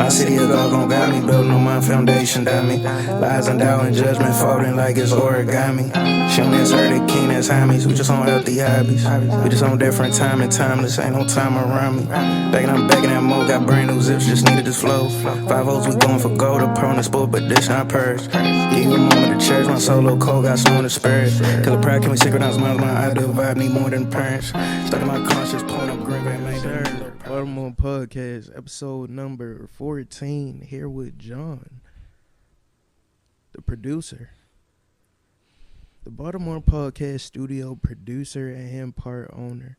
My city of God gon' got me, building on my foundation, dummy. Lies and doubt and judgment folding like it's origami. She on this earth, the king that's homies. We just on healthy hobbies. We just on different time and timeless. Ain't no time around me. I'm back in that mode, got brand new zips, just needed this flow. 5-0s, we going for gold, opponents, but this not purse. Give you a moment to church, my solo cold, got snow in the spirit. Killer pride, can we synchronize minds, my ideal vibe, need more than parents. Stuck in my conscience, pulling up green, make sure. Baltimore Podcast, episode number 14, here with John, the producer. The Baltimore Podcast studio producer and part owner.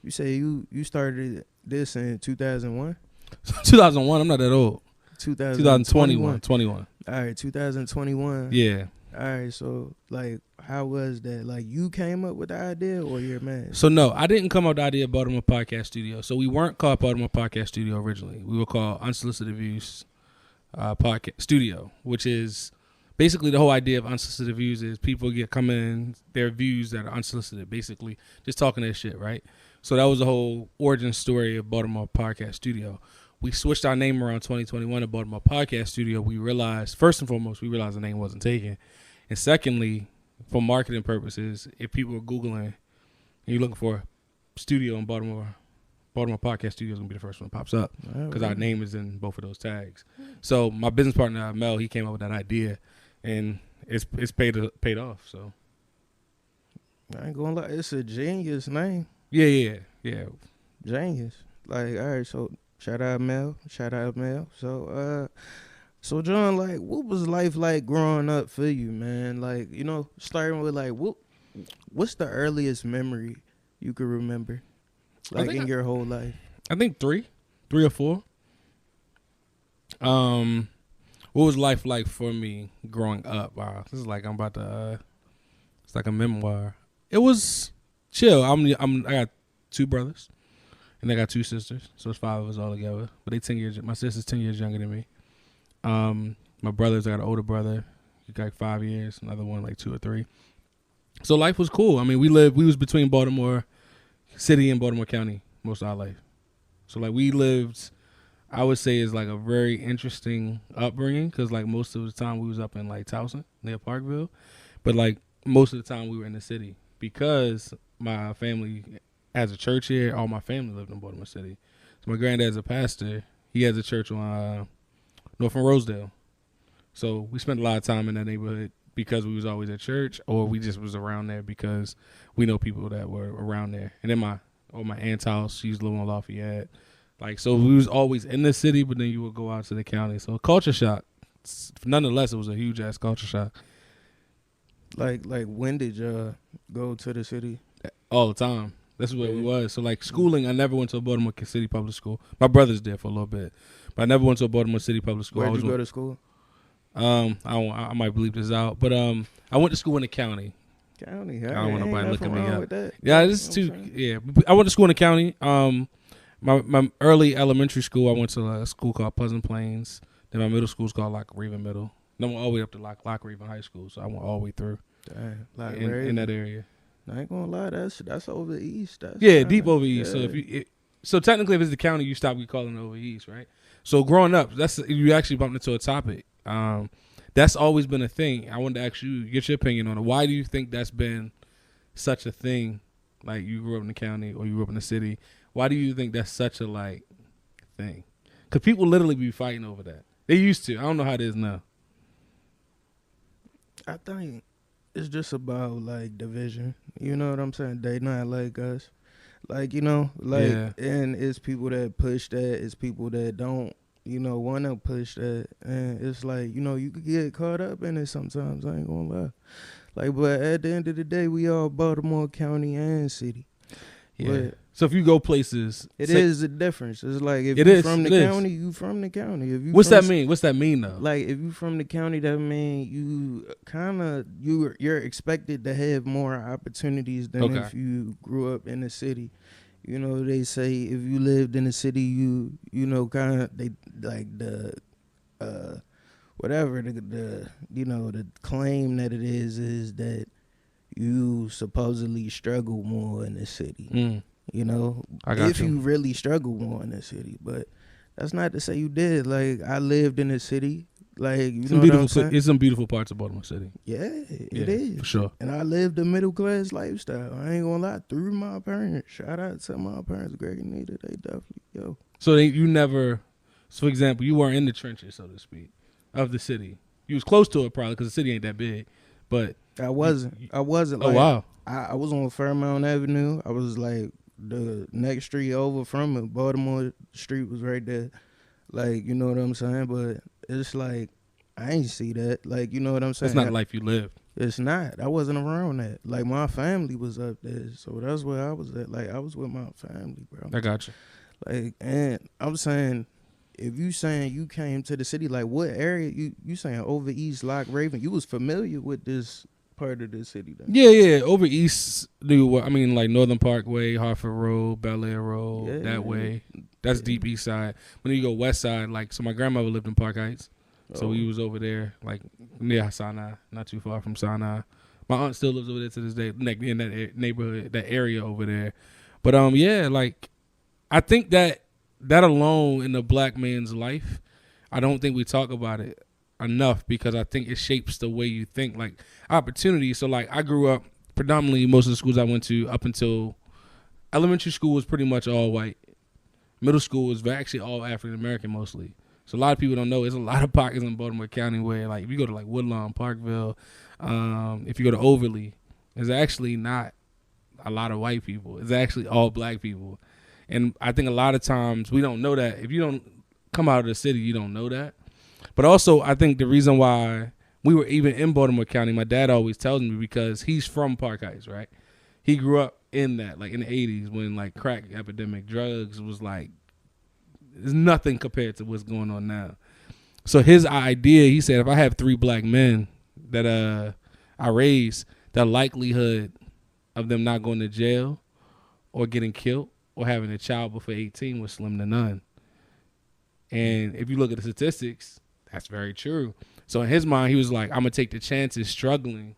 You say you started this in 2001? 2001, I'm not that old. 2021. 21. All right, 2021. Yeah. All right, so, like, how was that? Like, you came up with the idea or your man? So, no, I didn't come up with the idea of Baltimore Podcast Studio. So, we weren't called Baltimore Podcast Studio originally. We were called Unsolicited Views Podcast Studio, which is basically the whole idea of unsolicited views is people come in their views that are unsolicited, basically just talking their shit, right? So that was the whole origin story of Baltimore Podcast Studio. We switched our name around 2021 to Baltimore Podcast Studio. We realized, first and foremost, the name wasn't taken. And secondly, for marketing purposes, if people are Googling and you're looking for studio in Baltimore Podcast Studio is going to be the first one that pops up because our name is in both of those tags. So my business partner, Mel, he came up with that idea, and it's paid off. So I ain't gonna lie, it's a genius name. Yeah. Genius. Like, all right, so shout out Mel. So John, like, what was life like growing up for you, man? Like, you know, starting with like, what's the earliest memory you could remember, like in your whole life? I think 3 or 4. What was life like for me growing up? Wow, this is like I'm about to. It's like a memoir. It was chill. I got 2 brothers, and I got 2 sisters, so it's 5 of us all together. But they 10 years. My sister's 10 years younger than me. My brothers, I got an older brother. He got like 5 years. Another one like 2 or 3. So life was cool. I mean, we was between Baltimore City and Baltimore County most of our life. So like we lived, I would say, is like a very interesting upbringing because like most of the time we was up in like Towson near Parkville, but like most of the time we were in the city because my family has a church here. All my family lived in Baltimore City. So my granddad's a pastor. He has a church on North and Rosedale. So we spent a lot of time in that neighborhood because we was always at church, or we just was around there because we know people that were around there. And then my aunt's house, she's living on Lafayette. Like, so we was always in the city, but then you would go out to the county. So culture shock. Nonetheless, it was a huge ass culture shock. Like when did you go to the city? All the time. That's where we was. So like schooling, I never went to a Baltimore City public school. My brother's there for a little bit, but I never went to a Baltimore City public school. Where'd you go to school? I might bleep this out, but I went to school in the county. County, I don't want nobody looking me up. That. Yeah, this is too. Yeah, I went to school in the county. My early elementary school, I went to a school called Pleasant Plains. Then my middle school is called Lock Raven Middle. Then I went all the way up to Lock Raven High School. So I went all the way through. Damn, in that area. I ain't gonna lie, that's over east. That's deep over east. Yeah. So technically, if it's the county, you stop calling it over east, right? So growing up, you actually bumped into a topic. That's always been a thing. I wanted to ask you, get your opinion on it. Why do you think that's been such a thing? Like, you grew up in the county or you grew up in the city. Why do you think that's such a like thing? Because people literally be fighting over that. They used to. I don't know how it is now. I think it's just about like division. You know what I'm saying? They not like us. Like, you know, like, and it's people that push that. It's people that don't, you know, want to push that. And it's like, you know, you could get caught up in it sometimes. I ain't gonna lie. Like, but at the end of the day, we all Baltimore County and city. Yeah. But so if you go places, it is a difference. It's like if you're from the county, you from the county. If you What's that mean? What's that mean though? Like if you from the county, that mean you kind of you're expected to have more opportunities than if you grew up in the city. You know, they say if you lived in the city, you know, kind of they like the whatever the you know the claim that it is that you supposedly struggle more in the city. You know, if you really struggle more in the city, but That's not to say you did. Like, I lived in the city. Like, you Some know what I'm saying? It's some beautiful parts of Baltimore City. Yeah, it is. For sure. And I lived a middle class lifestyle. I ain't gonna lie. Through my parents. Shout out to my parents, Greg and Nita. They definitely, So you never, so for example, you weren't in the trenches, so to speak, of the city. You was close to it probably because the city ain't that big, but I wasn't. I wasn't. Oh, Like, wow. I was on Fairmount Avenue. I was like the next street over from it. Baltimore Street was right there. Like, you know what I'm saying? But it's like, I ain't see that. Like, you know what I'm saying? It's not the life you lived. It's not. I wasn't around that. Like, my family was up there. So that's where I was at. Like, I was with my family, bro. I got you. Like, and I'm saying, if you saying you came to the city, like, what area? You saying over East Lock Raven? You was familiar with this part of the city then? Yeah. Over East, like Northern Parkway, Hartford Road, Bel Air Road, that way. That's deep East Side. When you go West Side, like, so my grandmother lived in Park Heights. So we was over there, like, near Sinai, not too far from Sinai. My aunt still lives over there to this day, like, in that neighborhood, that area over there. But, like, I think that alone in the black man's life, I don't think we talk about it enough because I think it shapes the way you think, like, opportunity. So, like, I grew up predominantly, most of the schools I went to up until elementary school was pretty much all white. Middle school was actually all African-American mostly. So a lot of people don't know there's a lot of pockets in Baltimore County where, like, if you go to, like, Woodlawn, Parkville, if you go to Overly, there's actually not a lot of white people. It's actually all black people. And I think a lot of times we don't know that. If you don't come out of the city, you don't know that. But also, I think the reason why we were even in Baltimore County, my dad always tells me, because he's from Park Heights, right? He grew up in that, like, in the 80s when, like, crack epidemic, drugs was, like, there's nothing compared to what's going on now. So his idea, he said, if I have 3 black men that I raise, the likelihood of them not going to jail or getting killed or having a child before 18 was slim to none. And if you look at the statistics, that's very true. So in his mind, he was like, I'm going to take the chances struggling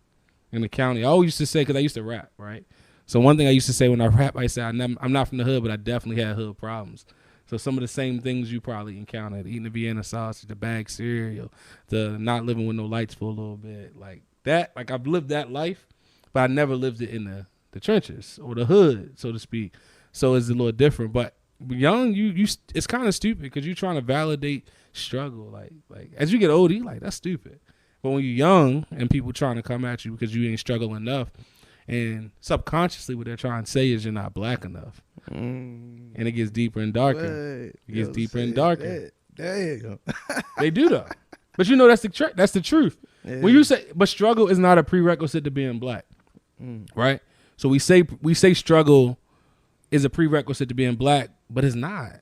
in the county. I always used to say, because I used to rap, right? So one thing I used to say when I rap, I said, I'm not from the hood, but I definitely had hood problems. So some of the same things you probably encountered, eating the Vienna sausage, the bag cereal, the not living with no lights for a little bit. Like that, like I've lived that life, but I never lived it in the trenches or the hood, so to speak. So it's a little different. But young, you it's kind of stupid because you're trying to validate struggle. Like as you get older, you're like, that's stupid. But when you're young and people trying to come at you because you ain't struggling enough, and subconsciously what they're trying to say is you're not black enough. And it gets deeper and darker. It gets deeper and darker. Damn. They do though. But you know that's the truth. Yeah. When you say, but struggle is not a prerequisite to being black, right? So we say struggle is a prerequisite to being black, but it's not.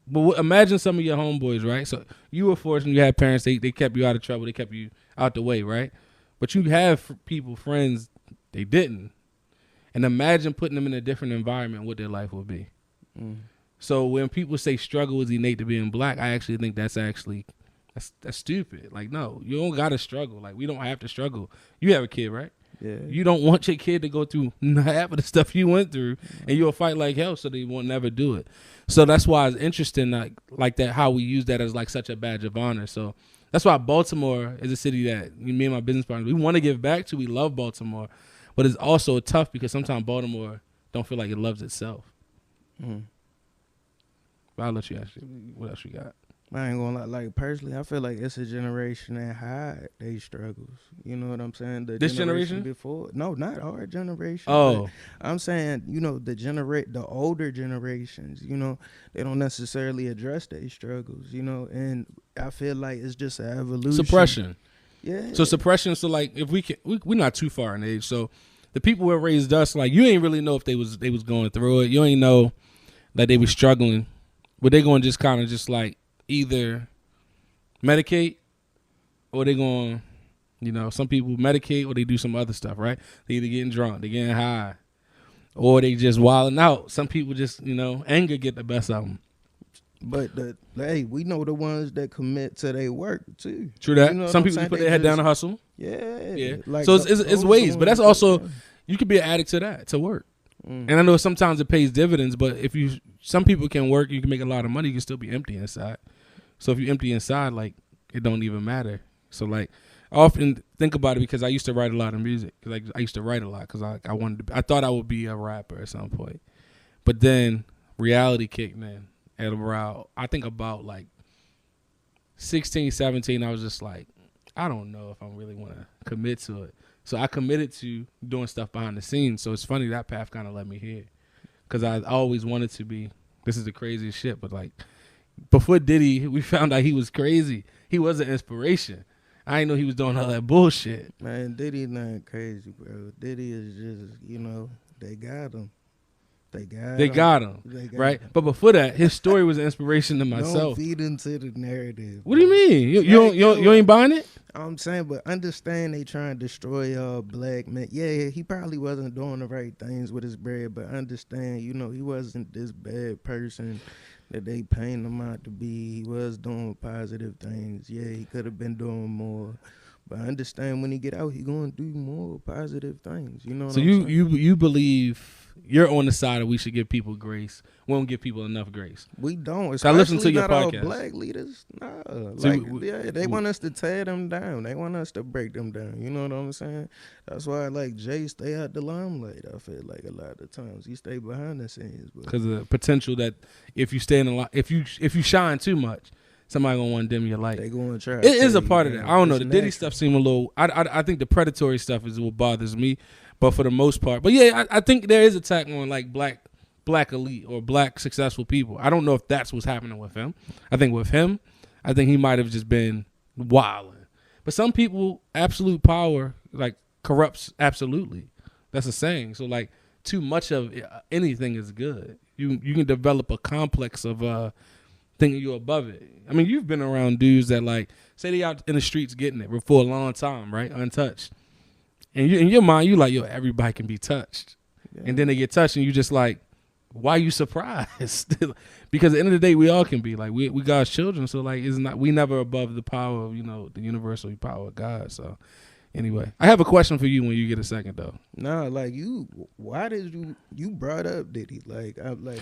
But imagine some of your homeboys, right? So you were fortunate, you had parents, they kept you out of trouble, they kept you out the way, right? But you have people, friends, they didn't. And imagine putting them in a different environment, what their life would be. So when people say struggle is innate to being black, I actually think that's stupid. Like, no, you don't got to struggle. Like, we don't have to struggle. You have a kid, right? Yeah. You don't want your kid to go through half of the stuff you went through, and you'll fight like hell so they won't never do it. So that's why it's interesting, like that, how we use that as like such a badge of honor. So that's why Baltimore is a city that me and my business partners, we want to give back to. We love Baltimore. But it's also tough because sometimes Baltimore don't feel like it loves itself. But I'll let you ask you, what else you got? I ain't gonna lie. Like, personally, I feel like it's a generation that hide they struggles. You know what I'm saying? This generation? Before, no, not our generation. Oh, I'm saying, you know, the older generations. You know, they don't necessarily address their struggles. You know, and I feel like it's just an evolution. Suppression. Yeah. So suppression. So like, if we're not too far in age. So the people who raised us, like, you ain't really know if they was going through it. You ain't know that they was struggling, but they going to just kind of just like either medicate or they going, you know, some people medicate or they do some other stuff, right? They either getting drunk, they getting high, or they just wilding out. Some people just, you know, anger get the best of them. But hey, we know the ones that commit to their work too. True that. You know some people put their head down and hustle. Yeah. Yeah. Like so it's ways, but that's also, you could be an addict to that, to work. And I know sometimes it pays dividends, but some people can work, you can make a lot of money, you can still be empty inside. So if you're empty inside, like, it don't even matter. So, like, I often think about it because I used to write a lot of music. Like, I used to write a lot because I thought I would be a rapper at some point. But then reality kicked in at around, I think about like 16, 17. I was just like, I don't know if I really want to commit to it. So I committed to doing stuff behind the scenes. So it's funny that path kind of led me here because I always wanted to be, this is the craziest shit, but like before Diddy, we found out he was crazy. He was an inspiration. I didn't know he was doing all that bullshit. Man, Diddy not crazy, bro. Diddy is just, they got him. They got him, right? But before that, his story was an inspiration to myself. Don't feed into the narrative. What do you mean? You ain't buying it? I'm saying, but understand they trying to destroy black men. Yeah, he probably wasn't doing the right things with his bread, but understand, he wasn't this bad person that they paint him out to be. He was doing positive things. Yeah, he could have been doing more. But understand when he get out, he going to do more positive things. You know what I'm saying? you believe you're on the side that we should give people grace. We don't give people enough grace. We don't. I listen to your not podcast. All black leaders. Nah. So they want us to tear them down. They want us to break them down. You know what I'm saying? That's why Jay stay out the limelight. I feel like a lot of the times he stay behind the scenes. Because of the potential that if you stay in the line, if you shine too much, somebody gonna want to dim your light. They gonna try. It is a part of that. I don't know. The Diddy stuff seem a little. I think the predatory stuff is what bothers me. But for the most part, but yeah, I think there is attack on like black elite or black successful people. I don't know if that's what's happening with him. I think with him, he might have just been wilding. But some people, absolute power like corrupts absolutely. That's a saying. So like too much of anything is good. You can develop a complex of thinking you're above it. I mean, you've been around dudes that like say they out in the streets getting it for a long time, right? Untouched. And in your mind, you like, yo, everybody can be touched. Yeah. And then they get touched and you just like, why are you surprised? Because at the end of the day, we all can be like, we God's children. So like, we never above the power of, the universal power of God. So anyway, I have a question for you when you get a second though. No, like why did you brought up Diddy?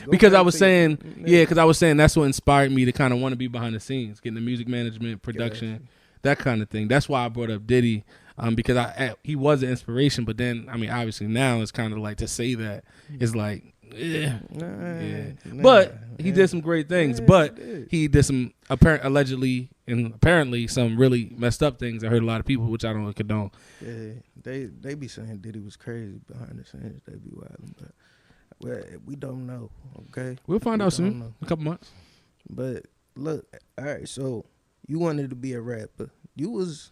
Because I was saying, because I was saying that's what inspired me to kind of want to be behind the scenes, getting the music management, production, that kind of thing. That's why I brought up Diddy. Because he was an inspiration, but then obviously now it's kind of like to say that it's like, but he did some great things, but he did some apparently some really messed up things. I heard a lot of people, which I don't condone. Yeah, they be saying Diddy was crazy behind the scenes. They be wild, but we don't know. Okay, we'll find out soon. A couple months. But look, all right. So you wanted to be a rapper. You was.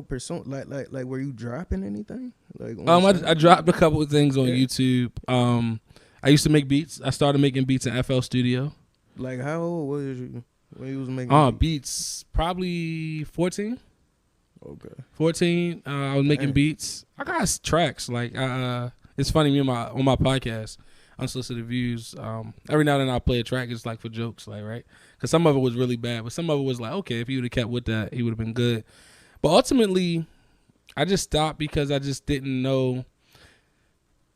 Pursue like were you dropping anything? I dropped a couple of things on YouTube. I used to make beats. I started making beats in FL Studio. Like how old was you when you was making beats? Probably 14. Okay. 14. I was making beats. I got tracks. Like it's funny. On my podcast, Unsolicited Views. Every now and then I play a track. It's like for jokes, like right, because some of it was really bad, but some of it was like okay, if he would have kept with that, he would have been good. But ultimately, I just stopped because I just didn't know.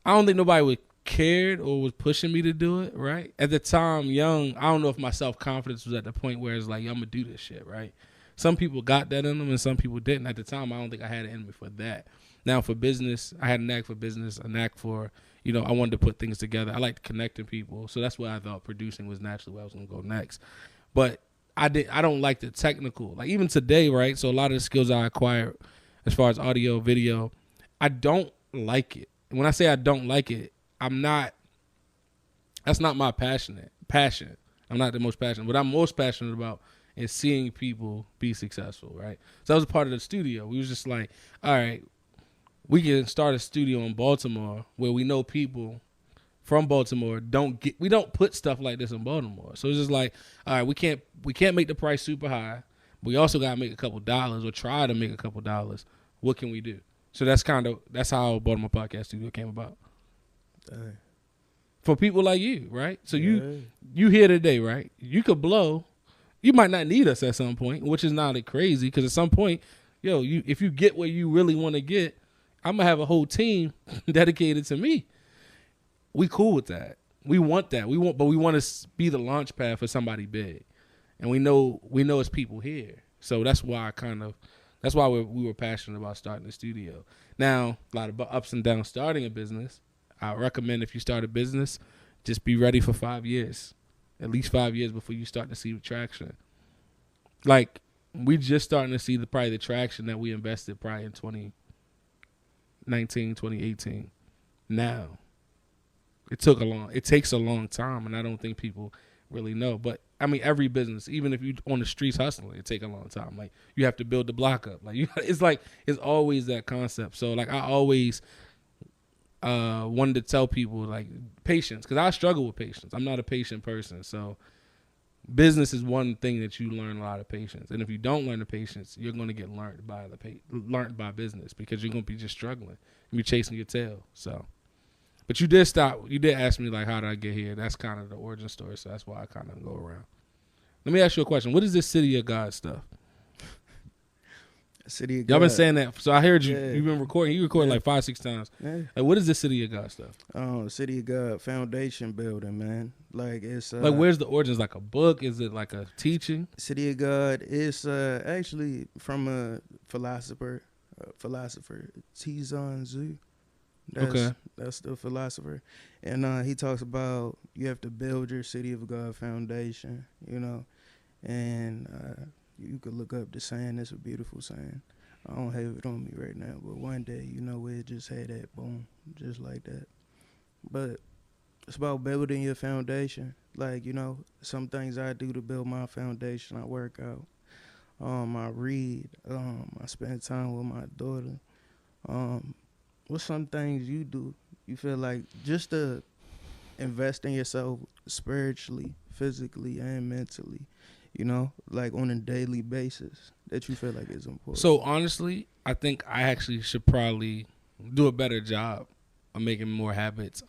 I don't think nobody would cared or was pushing me to do it, right? At the time, young, I don't know if my self-confidence was at the point where it's like, yo, I'm going to do this shit, right? Some people got that in them and some people didn't. At the time, I don't think I had it in me for that. Now, for business, I had a knack for business, a knack for, I wanted to put things together. I like connecting people. So that's why I thought producing was naturally where I was going to go next. But I don't like the technical. Like even today, right? So a lot of the skills I acquired as far as audio, video, I don't like it. When I say I don't like it, that's not my passion. I'm not the most passionate. What I'm most passionate about is seeing people be successful, right? So that was a part of the studio. We was just like, all right, we can start a studio in Baltimore where we know people from Baltimore we don't put stuff like this in Baltimore. So it's just like, all right, we can't make the price super high. But we also gotta make a couple dollars or try to make a couple dollars. What can we do? So that's how Baltimore Podcast Studio came about. Dang. For people like you, right? So you here today, right? You could blow. You might not need us at some point, which is not crazy because at some point, if you get where you really want to get, I'm gonna have a whole team dedicated to me. we cool with that. We want that. But we want to be the launch pad for somebody big, and we know it's people here. So that's why we were passionate about starting the studio. Now, a lot of ups and downs starting a business. I recommend if you start a business, just be ready for 5 years, at least 5 years before you start to see traction. Like, we just starting to see probably the traction that we invested probably in 2019, 2018. Now, it takes a long time, and I don't think people really know. But I mean, every business, even if you on the streets hustling, it take a long time. Like, you have to build the block up. Like, it's always that concept. So like, I always wanted to tell people like patience, because I struggle with patience. I'm not a patient person. So business is one thing that you learn a lot of patience, and if you don't learn the patience, you're going to get learned by business, because you're going to be just struggling and be chasing your tail. So. But you did ask me, like, how did I get here? That's kind of the origin story, so that's why I kind of go around. Let me ask you a question. What is this City of God stuff? City of God. Y'all been saying that. So I heard you. Yeah. You've been recording. You recorded like 5-6 times. Yeah. Like, what is this City of God stuff? City of God foundation building, man. Like, it's like, where's the origins? Like a book? Is it like a teaching? City of God is actually from a philosopher, Tizan Zhu. That's the philosopher, and he talks about you have to build your City of God foundation, you know, and you could look up the saying. It's a beautiful saying. I don't have it on me right now, but one day, you know, it just had that boom, just like that. But it's about building your foundation. Like, you know, some things I do to build my foundation. I work out, I read, I spend time with my daughter. What's some things you do? You feel like just to invest in yourself spiritually, physically, and mentally, you know, like on a daily basis that you feel like is important? So honestly, I think I actually should probably do a better job of making more habits.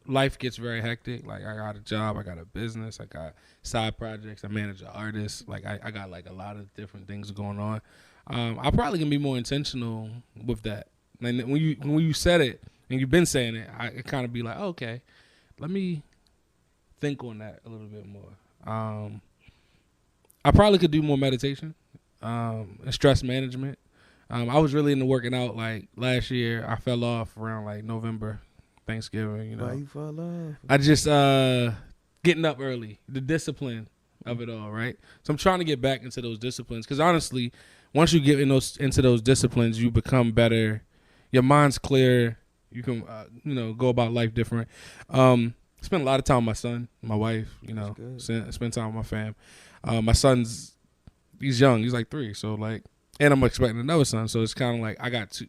Life gets very hectic. Like, I got a job, I got a business, I got side projects, I manage an artist. Like, I got like a lot of different things going on. I probably can be more intentional with that. And when you said it, and you've been saying it, I kind of be like, oh, okay, let me think on that a little bit more. I probably could do more meditation, and stress management. I was really into working out like last year. I fell off around like November, Thanksgiving. You know, why you fall off? I just getting up early, the discipline of it all, right? So I'm trying to get back into those disciplines, because honestly, once you get into those disciplines, you become better. Your mind's clear. You can, go about life different. Spend a lot of time with my son, my wife. You know, spend time with my fam. My son's, he's young. He's like 3. So like, and I'm expecting another son. So it's kind of like I got two,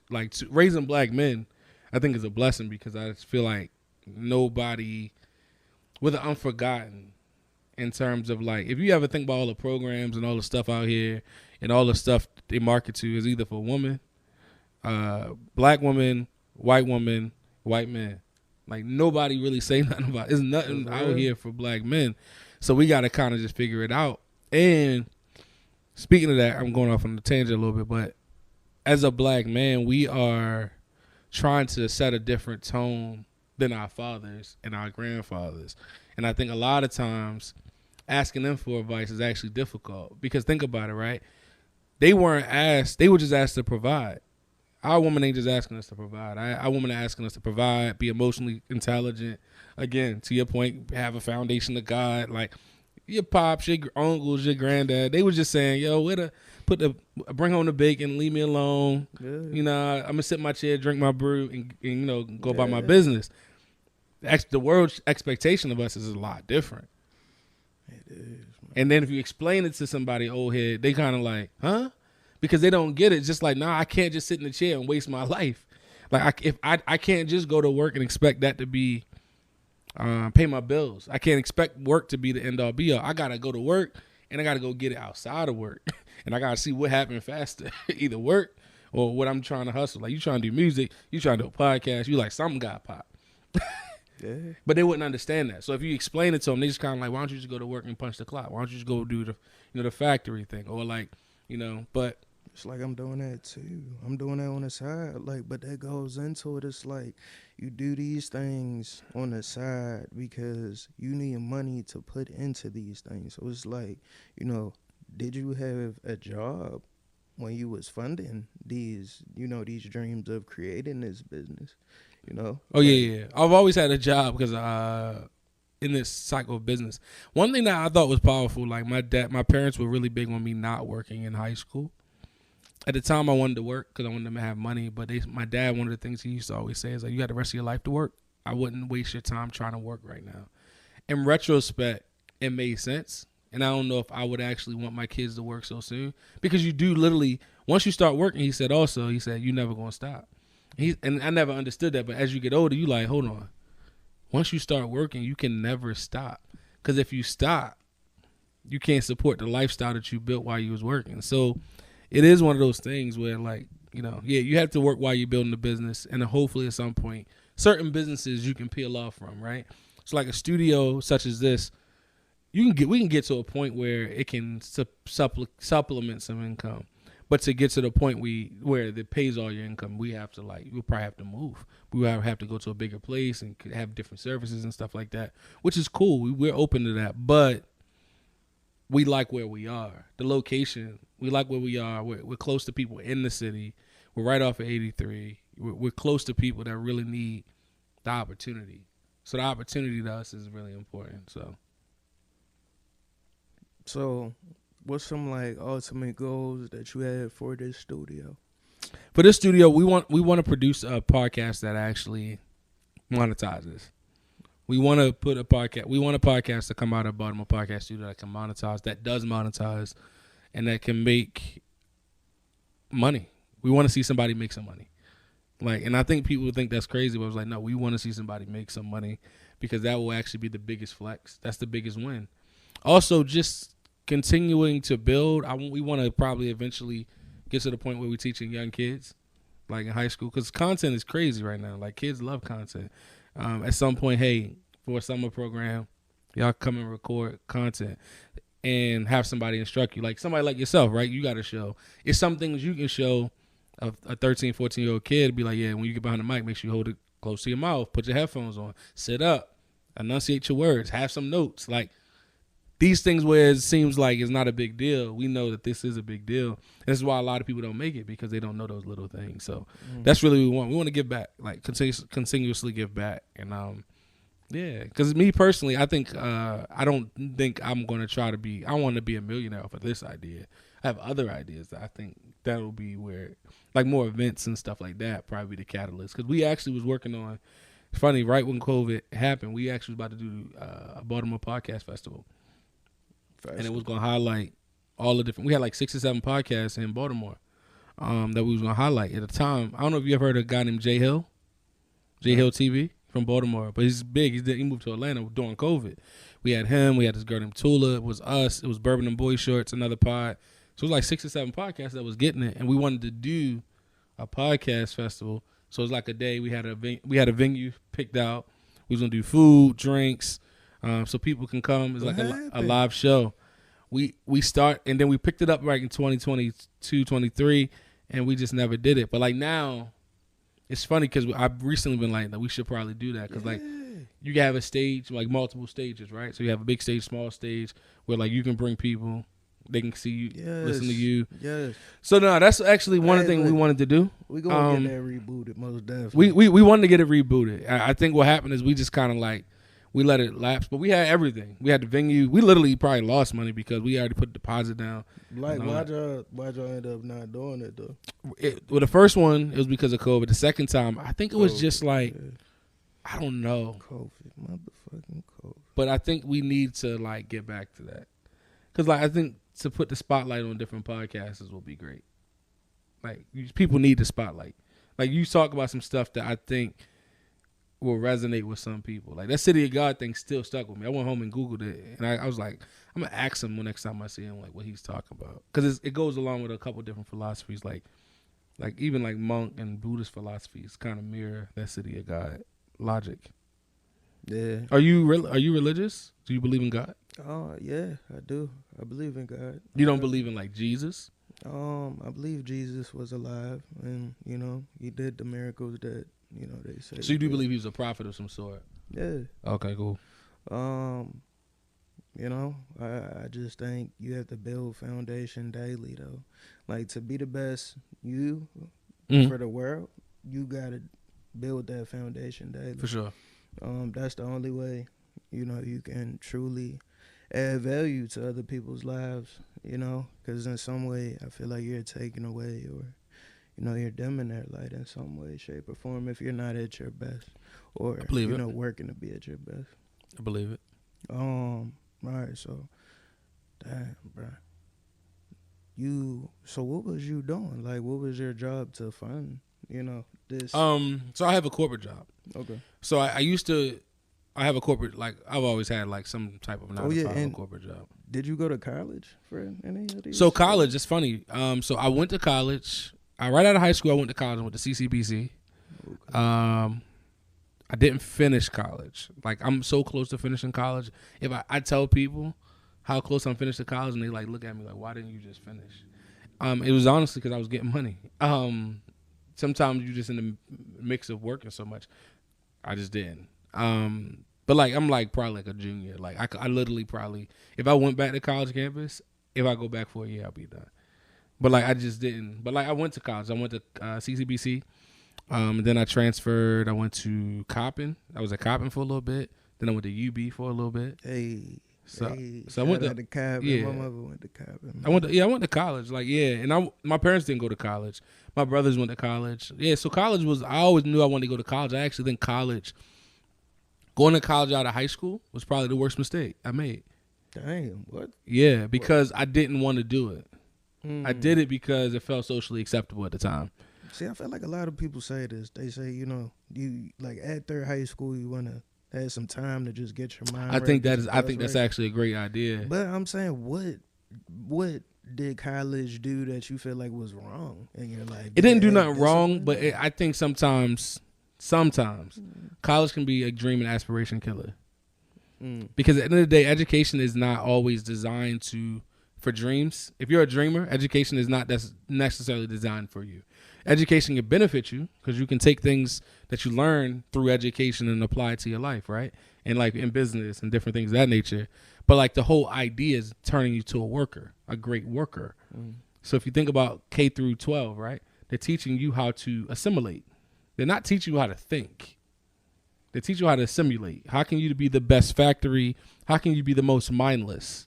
raising black men. I think is a blessing, because I just feel like nobody with an unforgotten. In terms of like, if you ever think about all the programs and all the stuff out here and all the stuff they market to is either for women, black women, white men. Like, nobody really say nothing about it. There's nothing out here for black men. So we got to kind of just figure it out. And speaking of that, I'm going off on the tangent a little bit, but as a black man, we are trying to set a different tone than our fathers and our grandfathers. And I think a lot of times asking them for advice is actually difficult, because think about it, right? They weren't asked, they were just asked to provide. Our woman ain't just asking us to provide. Our woman are asking us to provide, be emotionally intelligent. Again, to your point, have a foundation of God. Like, your pops, your uncles, your granddad, they was just saying, yo, bring home the bacon, leave me alone. Yeah. You know, I'm going to sit in my chair, drink my brew, and go about my business. The world's expectation of us is a lot different. It is, man. And then if you explain it to somebody old head, they kind of like, huh? Because they don't get it. Just like, nah, I can't just sit in the chair and waste my life. Like, I can't just go to work and expect that to be pay my bills. I can't expect work to be the end all be all. I gotta go to work, and I gotta go get it outside of work, and I gotta see what happened faster, either work or what I'm trying to hustle. Like, you trying to do music, you trying to do a podcast, you like something got pop. Yeah. But they wouldn't understand that. So if you explain it to them, they just kind of like, why don't you just go to work and punch the clock? Why don't you just go do the factory thing, or like, but It's like I'm doing that too. I'm doing that on the side. Like, but that goes into it. It's like you do these things on the side because you need money to put into these things. So it's like, you know, did you have a job when you was funding these, you know, these dreams of creating this business, you know? Oh, yeah. I've always had a job because in this cycle of business. One thing that I thought was powerful, like my parents were really big on me not working in high school. At the time, I wanted to work because I wanted them to have money. But my dad, one of the things he used to always say is like, you got the rest of your life to work. I wouldn't waste your time trying to work right now. In retrospect, it made sense. And I don't know if I would actually want my kids to work so soon. Because you do literally, once you start working, he said, you're never going to stop. And I never understood that. But as you get older, you like, hold on. Once you start working, you can never stop. Because if you stop, you can't support the lifestyle that you built while you was working. So it is one of those things where, like, you know, you have to work while you're building the business, and then hopefully at some point, certain businesses you can peel off from, right? So like a studio such as this, we can get to a point where it can supplement some income, but to get to the point where it pays all your income, we'll probably have to move. We will have to go to a bigger place and have different services and stuff like that, which is cool. We're open to that, but we like where we are. The location, we like where we are. We're close to people in the city. We're right off of 83. We're close to people that really need the opportunity. So the opportunity to us is really important. So what's some like ultimate goals that you have for this studio? For this studio, we want to produce a podcast that actually monetizes. We want to put a podcast. We want a podcast to come out of Baltimore Podcast Studio that can monetize, that does monetize, and that can make money. We want to see somebody make some money. And I think people think that's crazy, but I was like, no, we want to see somebody make some money because that will actually be the biggest flex. That's the biggest win. Also, just continuing to build. We want to probably eventually get to the point where we're teaching young kids, like in high school, because content is crazy right now. Like, kids love content. At some point, hey, for a summer program, y'all come and record content and have somebody instruct you. Like somebody like yourself, right? You got to show. It's some things you can show a 13, 14-year-old kid. Be like, yeah, when you get behind the mic, make sure you hold it close to your mouth. Put your headphones on. Sit up. Enunciate your words. Have some notes. Like, these things where it seems like it's not a big deal, we know that this is a big deal. This is why a lot of people don't make it, because they don't know those little things. So that's really what we want. We want to give back, like continuously give back. And because me personally, I think I don't think I'm going to try to be. I want to be a millionaire for this idea. I have other ideas that I think that'll be where, like more events and stuff like that, probably be the catalyst. Because we actually was working on. It's funny, right when COVID happened, we actually was about to do a Baltimore Podcast Festival. And it was going to highlight all the different. We had like 6 or 7 podcasts in Baltimore that we was going to highlight at the time. I don't know if you ever heard of a guy named Jay Hill TV from Baltimore, but he's big. He moved to Atlanta during COVID. We had him. We had this girl named Tula. It was us. It was Bourbon and Boy Shorts, another pod. So it was like 6 or 7 podcasts that was getting it, and we wanted to do a podcast festival. So it was like a day. We had a venue picked out. We was going to do food, drinks. So people can come. It's like a live show. We start, and then we picked it up right in 2022, 23, and we just never did it. But like now, it's funny because I've recently been like, we should probably do that, because like you can have a stage, like multiple stages, right? So you have a big stage, small stage, where like you can bring people, they can see you, listen to you. Yes. So no, that's actually one thing we wanted to do. We gonna get that rebooted, most definitely. We wanted to get it rebooted. I think what happened is we just kind of like. We let it lapse, but we had everything. We had the venue. We literally probably lost money because we already put the deposit down. Like, why'd y'all end up not doing it, though? Well, the first one, it was because of COVID. The second time, I think it was just like, I don't know. Motherfucking COVID. But I think we need to, like, get back to that. Because, like, I think to put the spotlight on different podcasts will be great. Like, people need the spotlight. Like, you talk about some stuff that I think will resonate with some people. Like that City of God thing still stuck with me. I went home and Googled it, and I was like, I'm gonna ask him next time I see him, like what he's talking about, because it goes along with a couple different philosophies, like even like monk and Buddhist philosophies kind of mirror that City of God logic. Yeah. Are you religious? Do you believe in God? Oh yeah, I do. I believe in God. You don't believe in like Jesus? I believe Jesus was alive, and he did the miracles that they say. So you do believe he was a prophet of some sort? Yeah. Okay, cool. I just think you have to build foundation daily, though. Like, to be the best for the world, you gotta build that foundation daily. For sure. That's the only way, you can truly add value to other people's lives, because in some way I feel like you're taking away or, you're dimming their light in some way, shape, or form if you're not at your best or, working to be at your best. I believe it. All right, so, damn, bro. So what was you doing? Like, what was your job to fund, this? So I have a corporate job. Okay. So I have a corporate, like, I've always had, like, some type of 9 to 5 corporate job. Did you go to college for any of these? So college, it's funny. So I went to college. Right out of high school, I went to college. I went to CCBC. Okay. I didn't finish college. Like, I'm so close to finishing college. If I tell people how close I'm finished to college, and they, like, look at me like, why didn't you just finish? It was honestly because I was getting money. Sometimes you just in the mix of working so much. I just didn't. But, like, I'm, like, probably, like, a junior. Like, I literally probably, if I went back to college campus, if I go back for a year, I'll be done. But, like, I just didn't. But, like, I went to college. I went to CCBC. Then I transferred. I went to Coppin. I was at Coppin for a little bit. Then I went to UB for a little bit. So I went to Coppin. Yeah. My mother went to Coppin. I went to college. Like, yeah, and my parents didn't go to college. My brothers went to college. Yeah, so college was. I always knew I wanted to go to college. I actually think going to college out of high school was probably the worst mistake I made. Damn, what? Yeah, because I didn't want to do it. I did it because it felt socially acceptable at the time. See, I feel like a lot of people say this. They say, you like after high school, you want to have some time to just get your mind. I think that's actually a great idea. But I'm saying, what did college do that you feel like was wrong in your life? It didn't do nothing wrong, but I think sometimes college can be a dream and aspiration killer. Because at the end of the day, education is not always designed for dreams. If you're a dreamer, education is not necessarily designed for you. Education can benefit you because you can take things that you learn through education and apply it to your life, right? And like in business and different things of that nature. But like the whole idea is turning you to a great worker. So if you think about K through 12, right? They're teaching you how to assimilate. They're not teaching you how to think. They teach you how to assimilate. How can you be the best factory? How can you be the most mindless?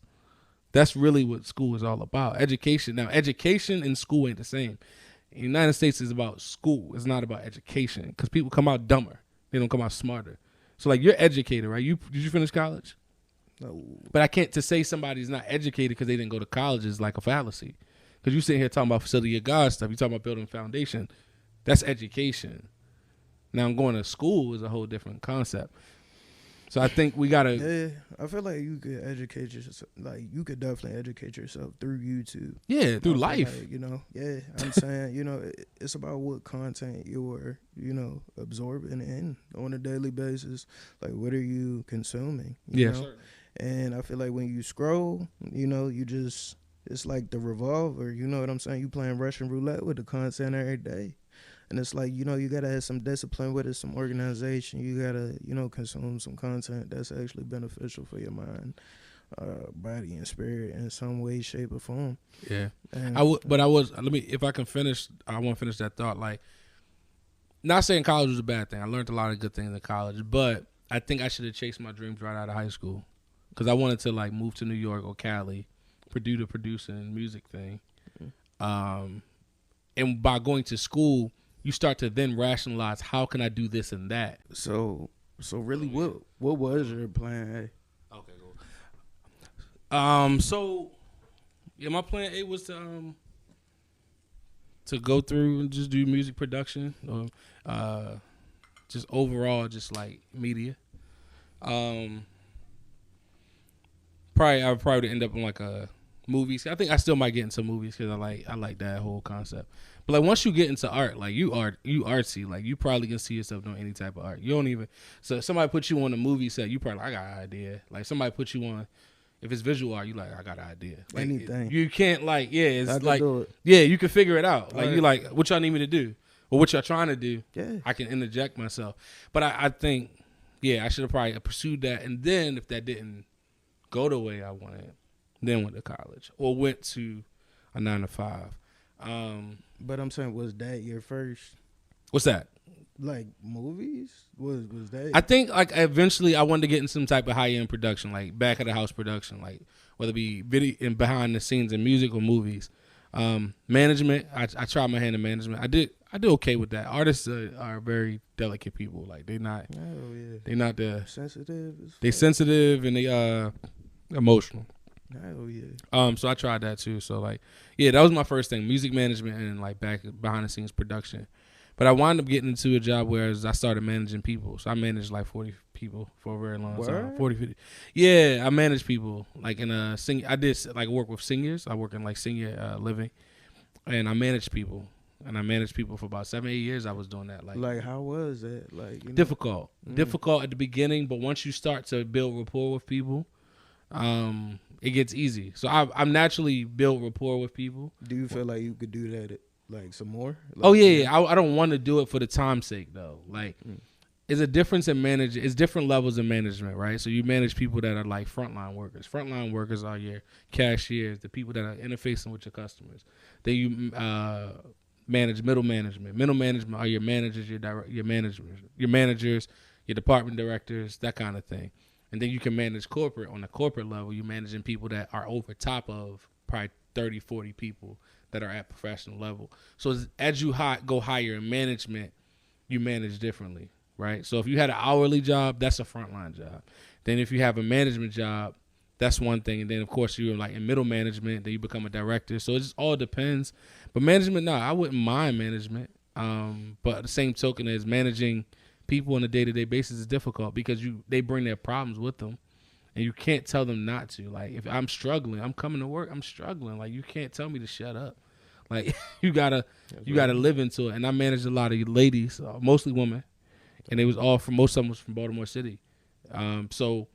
That's really what school is all about. Education. Now, education and school ain't the same. The United States is about school. It's not about education because people come out dumber. They don't come out smarter. So, like, you're educated, right? Did you finish college? No. But I can't, to say somebody's not educated because they didn't go to college is like a fallacy. Because you sitting here talking about facility of God stuff. You talking about building a foundation. That's education. Now, I'm going to school is a whole different concept. So I think we gotta. Yeah, I feel like you could educate yourself. Like you could definitely educate yourself through YouTube. Yeah, through life. Like, yeah, I'm saying, it's about what content you're, absorbing in on a daily basis. Like, what are you consuming? You know? And I feel like when you scroll, you just, it's like the revolver. You know what I'm saying? You playing Russian roulette with the content every day. And it's like, you got to have some discipline with it, some organization. You got to, consume some content that's actually beneficial for your mind, body, and spirit in some way, shape, or form. Yeah. And if I can finish, I want to finish that thought. Like, not saying college was a bad thing. I learned a lot of good things in college, but I think I should have chased my dreams right out of high school because I wanted to, like, move to New York or Cali, do the producing music thing. And by going to school, you start to then rationalize, how can I do this and that? So really, what was your plan A? Okay, cool. So yeah, my plan A was to go through and just do music production, or just overall, just like media. I would probably end up in like a movies. I think I still might get into movies because I like that whole concept. But like once you get into art, like you artsy, like you probably can see yourself doing any type of art. You don't even, so if somebody put you on a movie set, you probably, I got an idea. Like somebody put you on, If it's visual art, you like, I got an idea. Like, anything. You can't like, it's I like, do it. yeah, you can figure it out. Like, Right. you like, what y'all need me to do? Or what y'all trying to do? Yeah. I can interject myself. But I think, I should have probably pursued that. And then if that didn't go the way I wanted, then went to college. Or went to a 9 to 5. But I'm saying, was that your first, What's that? like, movies? Was that? I think like eventually I wanted to get in some type of high end production, like back of the house production, like whether it be video and behind the scenes in music or movies. Management, I tried my hand in management. I did okay with that. Artists are very delicate people. Like they're not sensitive. They sensitive and they emotional. Oh yeah. So I tried that too. So like, that was my first thing: music management and like behind the scenes production. But I wound up getting into a job where I started managing people. So I managed like 40 people for a very long time. 40, 50. Yeah, I managed people. Like in a I did like work with seniors. I work in like senior living. And I managed people. And I managed people for about 7, 8 years. I was doing that. Like how was it? Like, you know? Difficult. Difficult at the beginning, but once you start to build rapport with people, it gets easy. So I'm naturally built rapport with people. Do you feel like you could do that like some more? Like, Oh yeah. I don't want to do it for the time's sake though. Like, it's a difference in managing. It's different levels of management, right? So you manage people that are like frontline workers. Frontline workers are your cashiers, the people that are interfacing with your customers. Then you manage middle management. Middle management are your managers, your managers, your department directors, that kind of thing. And then you can manage corporate. On the corporate level, you're managing people that are over top of probably 30, 40 people that are at professional level. So as you go higher in management, you manage differently, right? So if you had an hourly job, that's a frontline job. Then if you have a management job, that's one thing. And then, of course, you're like in middle management, then you become a director. So it just all depends. But management, no, I wouldn't mind management. But the same token as managing people on a day-to-day basis is difficult because they bring their problems with them. And you can't tell them not to. Like, if I'm struggling, I'm coming to work, I'm struggling. Like, you can't tell me to shut up. Like, you gotta live into it. And I managed a lot of ladies, mostly women. And they was most of them was from Baltimore City. So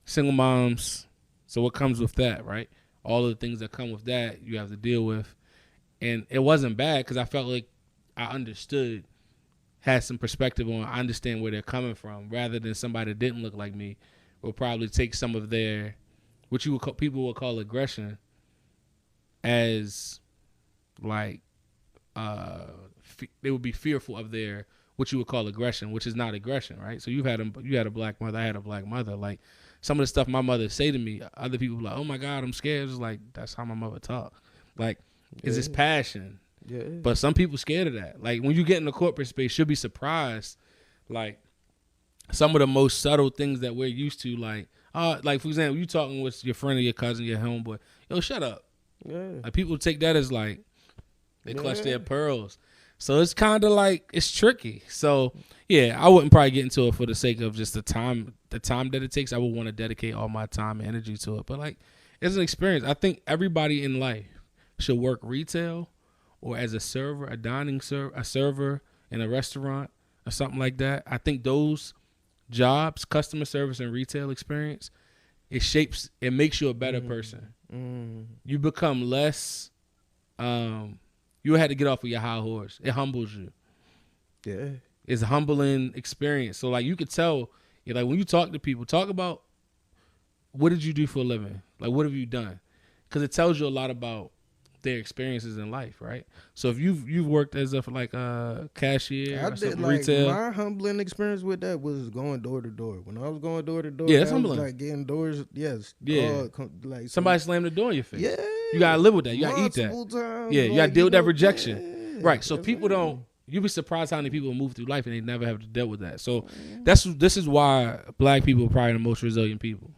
single moms. So what comes with that, right? All of the things that come with that, you have to deal with. And it wasn't bad because I felt like I understood, had some perspective on, I understand where they're coming from, rather than somebody that didn't look like me will probably take some of their, what people would call aggression, as like they would be fearful of their, what you would call aggression, which is not aggression, right? So you had a black mother, I had a black mother. Like, some of the stuff my mother say to me, other people were like, oh my God, I'm scared. It's like, that's how my mother talk. Like, it's this passion. Yeah. But some people scared of that. Like, when you get in the corporate space, you'll be surprised. Like, some of the most subtle things that we're used to, like for example, you talking with your friend or your cousin, your homeboy, yo, shut up. Yeah. Like, people take that as like, they clutch their pearls. So it's kind of like, it's tricky. So yeah, I wouldn't probably get into it for the sake of just the time that it takes. I would want to dedicate all my time and energy to it. But like, it's an experience. I think everybody in life should work retail or as a server, a server in a restaurant or something like that. I think those jobs, customer service and retail experience, it makes you a better person. You become less, you had to get off of your high horse. It humbles you. Yeah. It's a humbling experience. So like, you could tell, like, when you talk to people, talk about what did you do for a living? Like, what have you done? Because it tells you a lot about their experiences in life, right? So if you've worked as a cashier or something, retail. My humbling experience with that was going door to door. When I was going door to door, yeah, that's humbling. Like getting doors, yes, yeah. Like somebody slammed the door in your face. Yeah, you gotta live with that. You gotta eat that. Times, yeah, you gotta deal with that rejection, yeah, right? So people don't. You'd be surprised how many people move through life and they never have to deal with that. So this is why black people are probably the most resilient people.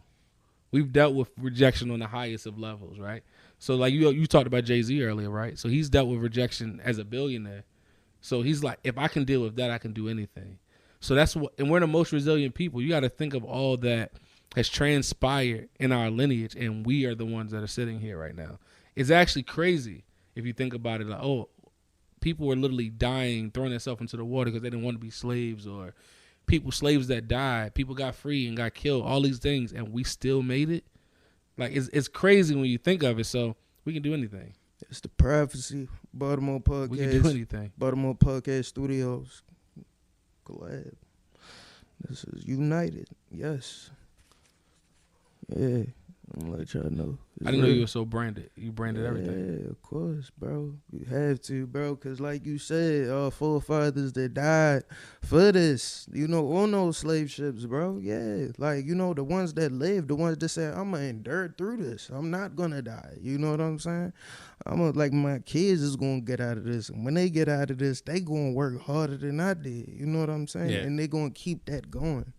We've dealt with rejection on the highest of levels, right? So like you talked about Jay-Z earlier, right? So he's dealt with rejection as a billionaire. So he's like, if I can deal with that, I can do anything. So that's what, and we're the most resilient people. You got to think of all that has transpired in our lineage, and we are the ones that are sitting here right now. It's actually crazy if you think about it. Like, oh, people were literally dying, throwing themselves into the water because they didn't want to be slaves, or slaves that died. People got free and got killed, all these things, and we still made it. Like it's crazy when you think of it. So we can do anything. It's the prophecy. Baltimore Podcast. We can do anything. Baltimore Podcast Studios. Collab. This is United. Yes. Yeah. I'm gonna let y'all know. I didn't know you were so branded. You branded everything. Yeah, of course, bro. You have to, bro, because like you said, our forefathers that died for this, you know, on those slave ships, bro. Yeah, like, you know, the ones that lived, the ones that said, I'm going to endure through this. I'm not going to die. You know what I'm saying? Like, my kids is going to get out of this. And when they get out of this, they going to work harder than I did. You know what I'm saying? Yeah. And they going to keep that going.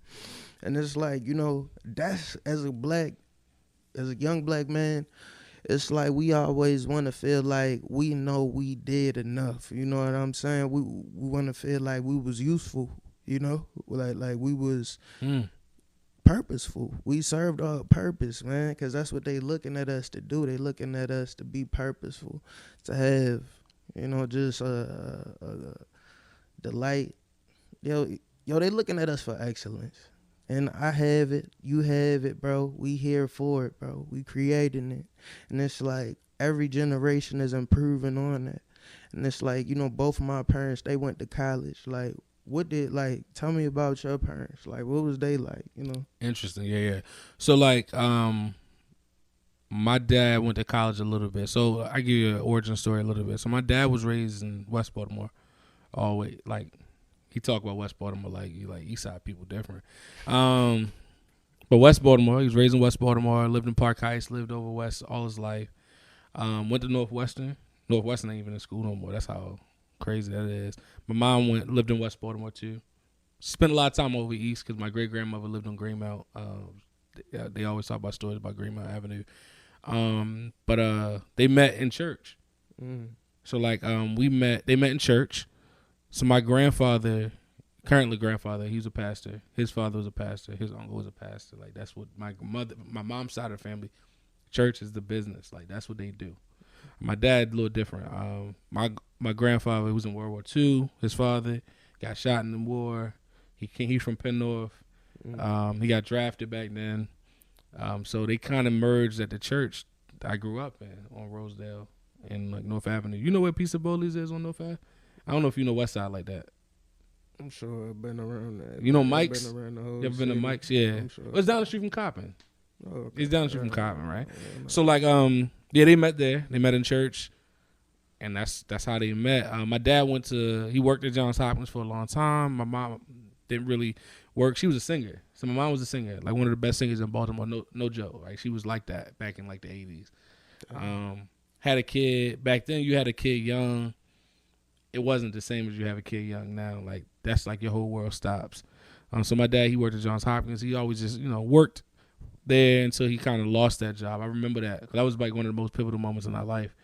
And it's like, you know, that's as a young black man, it's like we always want to feel like we know we did enough. You know what I'm saying? We want to feel like we was useful. You know, like we was purposeful. We served our purpose, man, because that's what they looking at us to do. They looking at us to be purposeful, to have, you know, just delight. Yo, they looking at us for excellence. And I have it, you have it, bro. We here for it, bro. We creating it. And it's like every generation is improving on that. And it's like, you know, both of my parents, they went to college. Like, tell me about your parents. Like, what was they like, you know? Interesting, yeah. So, like, my dad went to college a little bit. So, I give you an origin story a little bit. So, my dad was raised in West Baltimore. Always, like, he talked about West Baltimore like East Side people different. But West Baltimore, he was raised in West Baltimore, lived in Park Heights, lived over West all his life. Went to Northwestern. Northwestern ain't even in school no more. That's how crazy that is. My mom lived in West Baltimore too. Spent a lot of time over East because my great grandmother lived on Greenmount. They always talk about stories about Greenmount Avenue. But they met in church. So like they met in church. So my grandfather, currently grandfather, he's a pastor. His father was a pastor. His uncle was a pastor. Like that's what my mom's side of the family, church is the business. Like that's what they do. My dad a little different. My grandfather was in World War II. His father got shot in the war. He's from Penn North. He got drafted back then. So they kind of merged at the church I grew up in on Rosedale and like North Avenue. You know where Peace of Boli's is on North Ave? I don't know if you know West Side like that. I'm sure I've been around that. You know Mike's? Been around the whole You ever been to city. Mike's? Yeah. Sure. It's down the street from Coppin. Oh, okay. It's down the street from Coppin, right? So like yeah, they met there. They met in church. And that's how they met. My dad he worked at Johns Hopkins for a long time. My mom didn't really work. She was a singer. So my mom was a singer, like one of the best singers in Baltimore. No joke. Like she was like that back in like the 80s. Had a kid. Back then you had a kid young. It wasn't the same as you have a kid young now. Like that's like your whole world stops. So my dad, he worked at Johns Hopkins. He always just, worked there until he kind of lost that job. I remember that. That was like one of the most pivotal moments in our life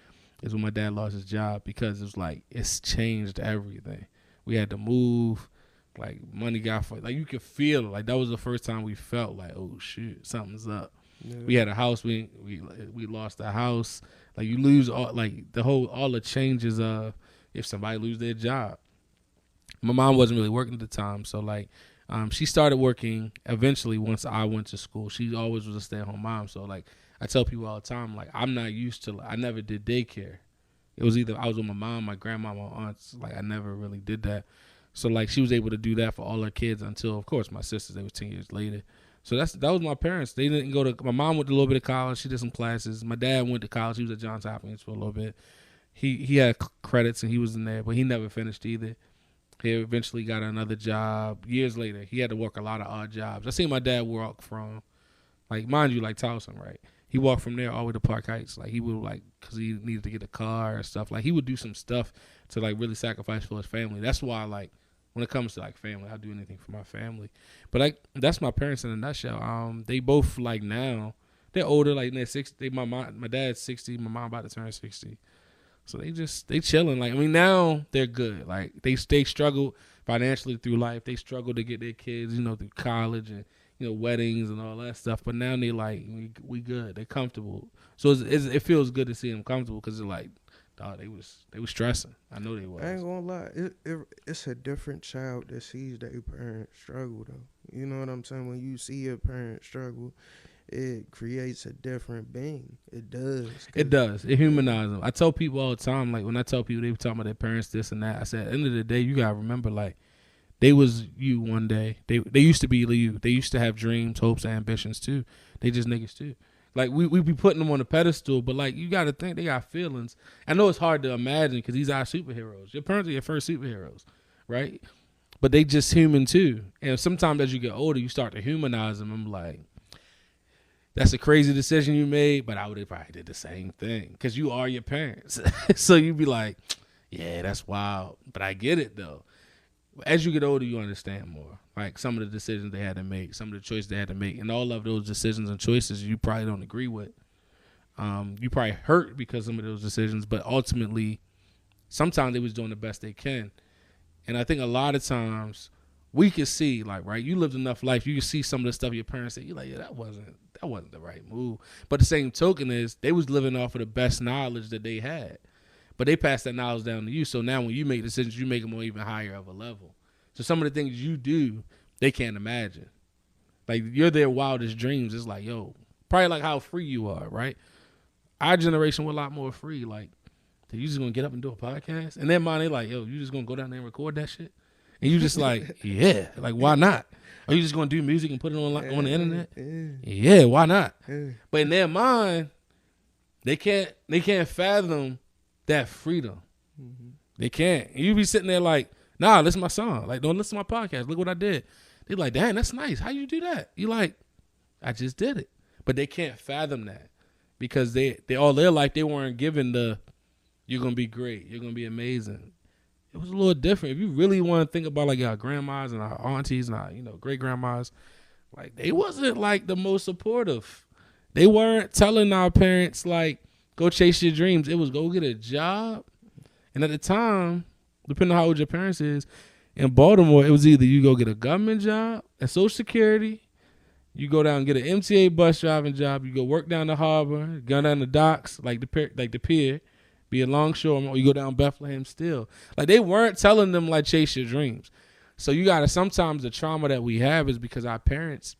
is when my dad lost his job because it was like, it's changed everything. We had to move. Like money got for, like you could feel it. Like that was the first time we felt like, oh shit, something's up. Yeah. We had a house. We lost the house. Like you lose all the changes of if somebody lose their job. My mom wasn't really working at the time, so like she started working eventually once I went to school. She always was a stay-at-home mom, so like I tell people all the time, like I never did daycare. It was either I was with my mom, my grandma, my aunts. Like I never really did that. So like she was able to do that for all her kids until, of course, my sisters. They was 10 years later. So that was my parents. They didn't go to. My mom went to a little bit of college. She did some classes. My dad went to college. He was at Johns Hopkins for a little bit. He had credits and he was in there, but he never finished either. He eventually got another job years later. He had to work a lot of odd jobs. I seen my dad walk from, like, mind you, like Towson, right? He walked from there all the way to Park Heights. Like, he would, like, because he needed to get a car and stuff. Like, he would do some stuff to, like, really sacrifice for his family. That's why, like, when it comes to, like, family, I'll do anything for my family. But, like, that's my parents in a nutshell. They both, like, now, they're older. Like, they're 60. My dad's 60. My mom about to turn 60. So they chilling. Like, I mean, now they're good. Like, they struggle financially through life. They struggle to get their kids, through college and, weddings and all that stuff. But now they like, we good. They're comfortable. So it feels good to see them comfortable because they're like, dog, they was stressing. I know they was. I ain't gonna lie. It's a different child that sees their parents struggle, though. You know what I'm saying? When you see your parents struggle it creates a different being. It does. It does. It humanizes them. I tell people all the time, like when I tell people they were talking about their parents, this and that, I said, at the end of the day, you gotta remember, like, they was you one day. They used to be you. They used to have dreams, hopes, and ambitions too. They just niggas too. Like we be putting them on a pedestal, but like you gotta think they got feelings. I know it's hard to imagine because these are superheroes. Your parents are your first superheroes, right? But they just human too. And sometimes as you get older, you start to humanize them. I'm like, that's a crazy decision you made, but I would have probably did the same thing because you are your parents. So you'd be like, yeah, that's wild. But I get it though. As you get older, you understand more. Like some of the decisions they had to make, some of the choices they had to make, and all of those decisions and choices you probably don't agree with. You probably hurt because of some of those decisions, but ultimately, sometimes they was doing the best they can. And I think a lot of times we can see, like, right, you lived enough life, you can see some of the stuff your parents say, you're like, yeah, that wasn't the right move. But the same token is they was living off of the best knowledge that they had. But they passed that knowledge down to you. So now when you make decisions, you make them on even higher of a level. So some of the things you do, they can't imagine. Like you're their wildest dreams. It's like, yo, probably like how free you are, right? Our generation, we're a lot more free. Like, you just gonna get up and do a podcast? And then mine, they like, yo, you just gonna go down there and record that shit? And you just like, yeah, like why not? Are you just gonna do music and put it on the internet? Yeah, why not? But in their mind, they can't fathom that freedom. Mm-hmm. They can't. And you be sitting there like, nah, listen to my song. Like, don't listen to my podcast. Look what I did. They're like, damn, that's nice. How you do that? You like, I just did it. But they can't fathom that because they all their life they weren't given the, you're gonna be great, you're gonna be amazing. It was a little different. If you really want to think about like our grandmas and our aunties and our great grandmas, like they wasn't like the most supportive. They weren't telling our parents like, go chase your dreams. It was go get a job. And at the time, depending on how old your parents is, in Baltimore, it was either you go get a government job at Social Security, you go down and get an MTA bus driving job, you go work down the harbor, go down the docks, like the pier, be a longshoreman, or you go down Bethlehem still. Like they weren't telling them like chase your dreams. So you gotta, sometimes the trauma that we have is because our parents,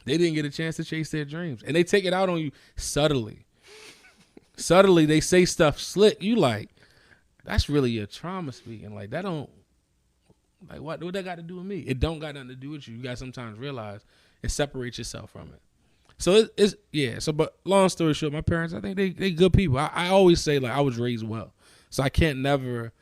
they didn't get a chance to chase their dreams. And they take it out on you subtly. Subtly, they say stuff slick. You like, that's really your trauma speaking. Like that don't, like what that got to do with me? It don't got nothing to do with you. You got to sometimes realize and separate yourself from it. So it's yeah. So but long story short, my parents, I think they good people. I always say like I was raised well, so I can't never.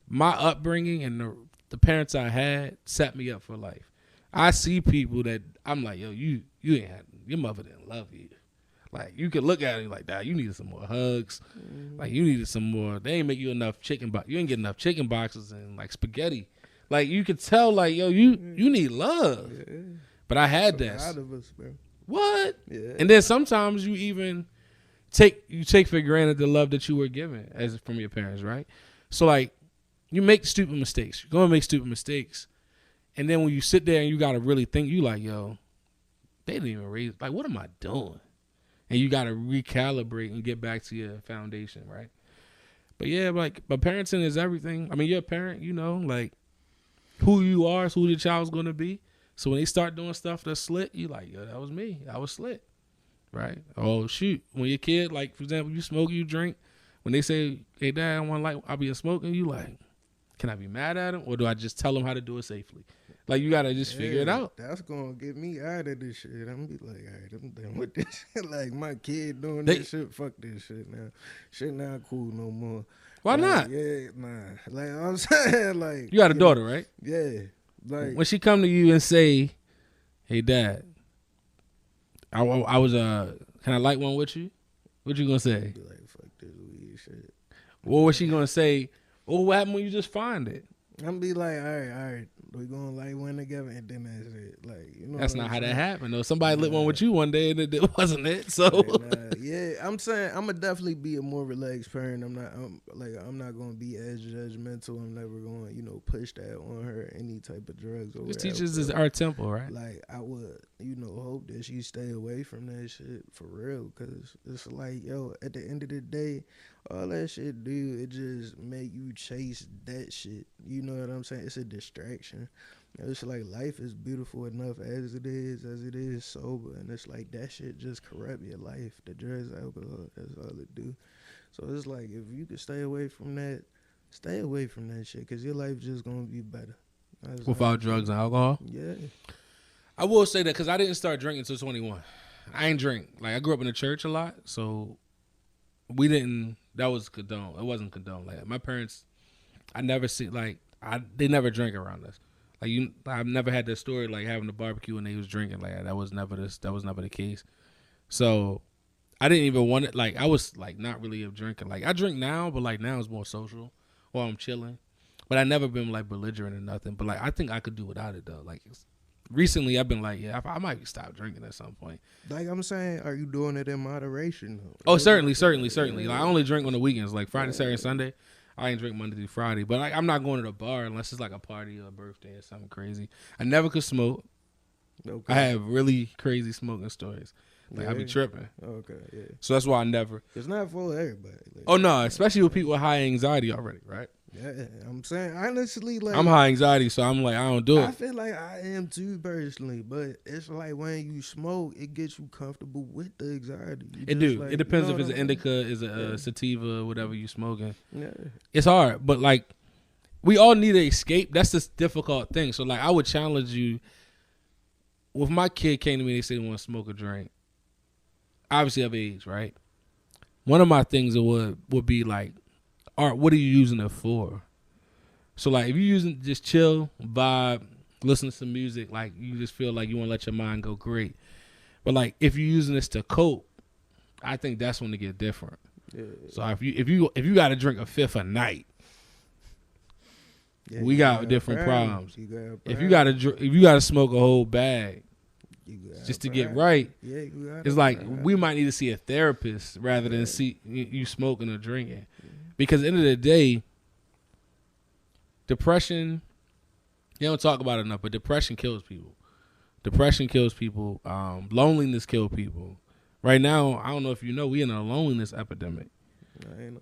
My upbringing and the parents I had set me up for life. I see people that I'm like, yo, you ain't had, your mother didn't love you. Like, you could look at it like, that. You needed some more hugs. Mm-hmm. Like, you needed some more. They ain't make you enough chicken You ain't get enough chicken boxes and, like, spaghetti. Like, you could tell, like, yo, you need love. Yeah. But I had that. A lot of us, bro. What? Yeah. And then sometimes you even take for granted the love that you were given as from your parents, right? So, like, you make stupid mistakes. You're going to make stupid mistakes. And then when you sit there and you got to really think, you like, yo, they didn't even raise, like, what am I doing? And you got to recalibrate and get back to your foundation, right? But yeah, like, but parenting is everything. I mean, you're a parent, like, who you are is who the child's going to be. So when they start doing stuff that's slick, you like, yo, that was me. I was slick, right? Oh, shoot. When your kid, like, for example, you smoke, you drink. When they say, hey, Dad, I want to, like, I'll be a smoker, you like, can I be mad at him? Or do I just tell him how to do it safely? Like, you got to just figure it out. That's going to get me out of this shit. I'm going to be like, all right, I'm done with this shit. Like, my kid doing this shit, fuck this shit now. Shit not cool no more. Why not? Yeah, nah. Like, I'm saying, like. You got a daughter, right? Yeah. Like. When she come to you and say, hey, Dad, I was, can I light one with you? What you going to say? Be like, fuck this weed shit. What was she going to say? Oh, what happened when you just find it? I'm be like, all right, we're gonna light one together, and then that's it. Like, that's not how that happened though. Somebody lit one with you one day, and it wasn't it. So yeah, I'm saying I'm gonna definitely be a more relaxed parent. I'm not gonna be as judgmental. I'm never gonna push that on her, any type of drugs. Or just teaches is our temple, right? Like I would hope that she stay away from that shit for real, because it's like, yo, at the end of the day, all that shit do, it just make you chase that shit. You know what I'm saying? It's a distraction. It's like life is beautiful enough as it is sober, and it's like that shit just corrupt your life. The drugs, alcohol, that's all it do. So it's like if you could stay away from that shit, because your life just gonna be better. Without drugs and alcohol? Yeah. I will say that because I didn't start drinking until 21. I ain't drink. Like, I grew up in the church a lot, so we didn't, that was condoned. It wasn't condoned. Like, my parents, I never see, like, they never drank around us. Like, I've never had this story, like, having a barbecue and they was drinking. Like, that was never the case. So, I didn't even want it. Like, I was, like, not really of drinking. Like, I drink now, but, like, now it's more social while I'm chilling. But I never been, like, belligerent or nothing. But, like, I think I could do without it, though. Like, recently, I've been like, yeah, I might stop drinking at some point. Like I'm saying, are you doing it in moderation? Oh, certainly. Like, I only drink on the weekends, like Friday, Saturday, Sunday. I ain't drink Monday through Friday. But like, I'm not going to the bar unless it's like a party or a birthday or something crazy. I never could smoke. Okay. I have really crazy smoking stories. Like, I be tripping. Okay, yeah. So that's why I never. It's not for everybody. Like, oh, no, especially with people with high anxiety already, right? Yeah, I'm saying, honestly, like, I'm high anxiety, so I'm like, I don't do it. I feel like I am too, personally, but it's like when you smoke, it gets you comfortable with the anxiety. It do. Like, it depends if it's an indica, is a sativa, whatever you smoking. Yeah. It's hard, but like, we all need an escape. That's the difficult thing. So like, I would challenge you. If my kid came to me and they said they want to smoke a drink, obviously of age, right? One of my things would be like, art, what are you using it for? So like, if you're using just chill, vibe, listen to some music, like you just feel like you want to let your mind go, great. But like, if you're using this to cope, I think that's when it get different. Yeah. So if you got to drink a fifth a night, yeah, we got different problems. If you got to smoke a whole bag just to get right, yeah, it's like we might need to see a therapist rather than see you smoking or drinking. Because at the end of the day, depression, you don't talk about it enough, but depression kills people. Loneliness kills people. Right now, I don't know if you know, we in a loneliness epidemic.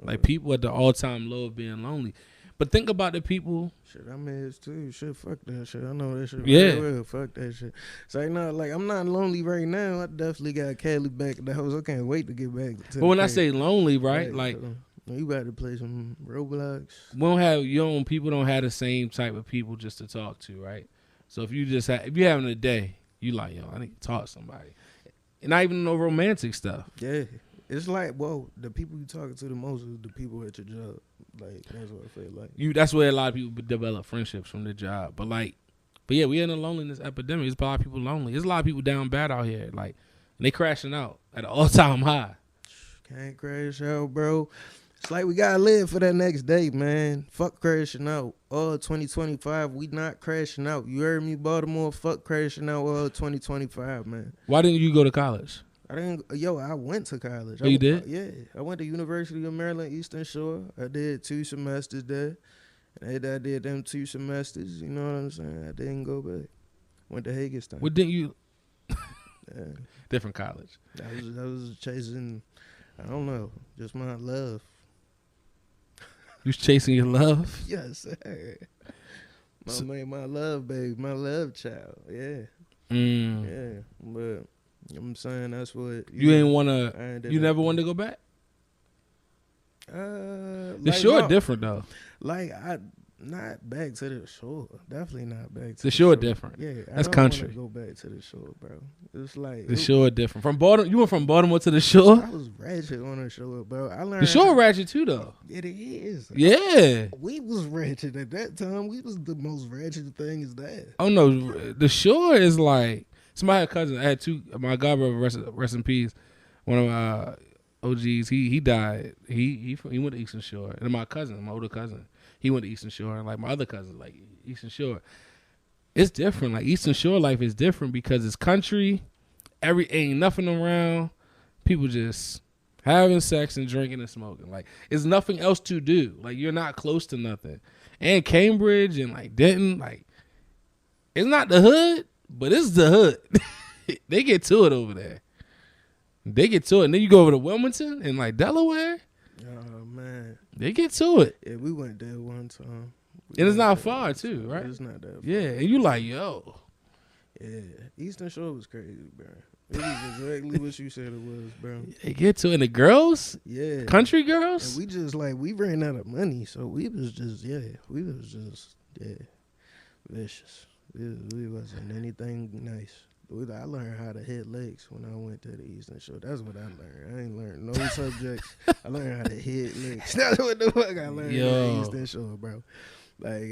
Like, people at the all-time low of being lonely. But think about the people. Shit, I'm is too. Shit, fuck that shit. I know that shit. Yeah. Real. Fuck that shit. So, like, I'm not lonely right now. I definitely got Kelly back at the house. I can't wait to get back to But when I say lonely, right, like... You about to play some Roblox. People don't have the same type of people just to talk to, right? So if you're having a day, you like, I need to talk to somebody. And not even no romantic stuff. Yeah. It's like, the people you talking to the most is the people at your job. Like, that's what I feel like. That's where a lot of people develop friendships from the job. But yeah, we're in a loneliness epidemic. There's a lot of people lonely. There's a lot of people down bad out here. Like, they crashing out at an all-time high. Can't crash out, bro. It's like we gotta live for that next day, man. Fuck crashing out. 2025, we not crashing out. You heard me, Baltimore? Fuck crashing out 2025, man. Why didn't you go to college? I went to college. Oh, you did? Yeah. I went to University of Maryland, Eastern Shore. I did 2 semesters there. And I did them 2 semesters, you know what I'm saying? I didn't go back. Went to Hagerstown. What didn't you? Yeah. Different college. I was chasing, I don't know, just my love. You was chasing your love? Yes, sir. My love baby, my love child. Yeah. Yeah. But I'm saying that's what you ain't wanna. You never wanted to go back. The shore different though. Like not back to the shore. Definitely not back to the shore. Different. Yeah, that's country. Go back to the shore, bro. It's like the shore different. From Baltimore, you went from Baltimore to the shore. I was ratchet on the shore, bro. I learned the shore ratchet too, though. It is. Yeah, we was ratchet at that time. We was the most ratchet thing is that. Oh no, the shore is like somebody had a cousin. I had 2. My godbrother, rest in peace. One of my OGs. He died. He went to Eastern Shore, and my older cousin. He went to Eastern Shore, and like my other cousins, like Eastern Shore. It's different. Like Eastern Shore life is different because it's country. Ain't nothing around. People just having sex and drinking and smoking. Like it's nothing else to do. Like you're not close to nothing. And Cambridge and like Denton, like it's not the hood, but it's the hood. They get to it over there. They get to it, and then you go over to Wilmington and like Delaware. Man. They get to it. Yeah, we went there one time. And it's not far, too, right? It's not that far. Yeah, and you like, yo. Yeah, Eastern Shore was crazy, bro. It was exactly what you said it was, bro. They get to it. And the girls? Yeah. Country girls? And we just, like, we ran out of money, so we was just, vicious. We wasn't anything nice. I learned how to hit licks when I went to the Eastern Shore. That's what I learned. I ain't learned no subjects. I learned how to hit licks. That's what the fuck I learned at the Eastern Shore, bro. Like,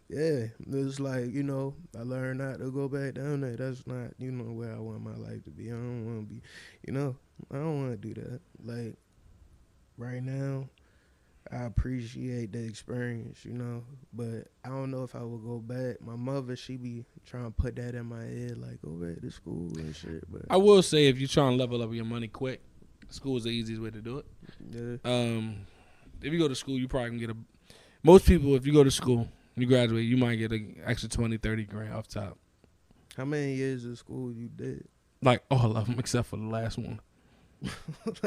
yeah, it's like, you know, I learned not to go back down there. That's not, you know, where I want my life to be. I don't want to be, you know, I don't want to do that. Like, right now, I appreciate the experience, you know, but I don't know if I would go back. My mother, she be trying to put that in my head, like, go back to school and shit. But I will say, if you're trying to level up your money quick, school is the easiest way to do it. Yeah. If you go to school, you probably can get most people, if you go to school, you graduate, you might get an extra 20, 30 grand off top. How many years of school you did? Like, all of them, except for the last one.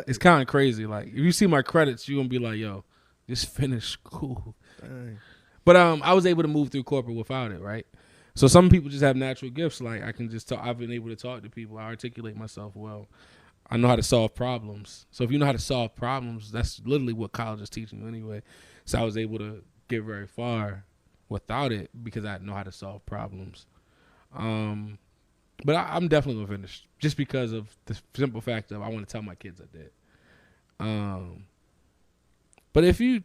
It's kind of crazy. Like, if you see my credits, you're going to be like, yo, just finish school. Dang. But I was able to move through corporate without it, right? So some people just have natural gifts. Like, I can just talk. I've been able to talk to people. I articulate myself well. I know how to solve problems. So if you know how to solve problems, that's literally what college is teaching you anyway. So I was able to get very far without it because I know how to solve problems. But I'm definitely going to finish just because of the simple fact of I want to tell my kids I did. But it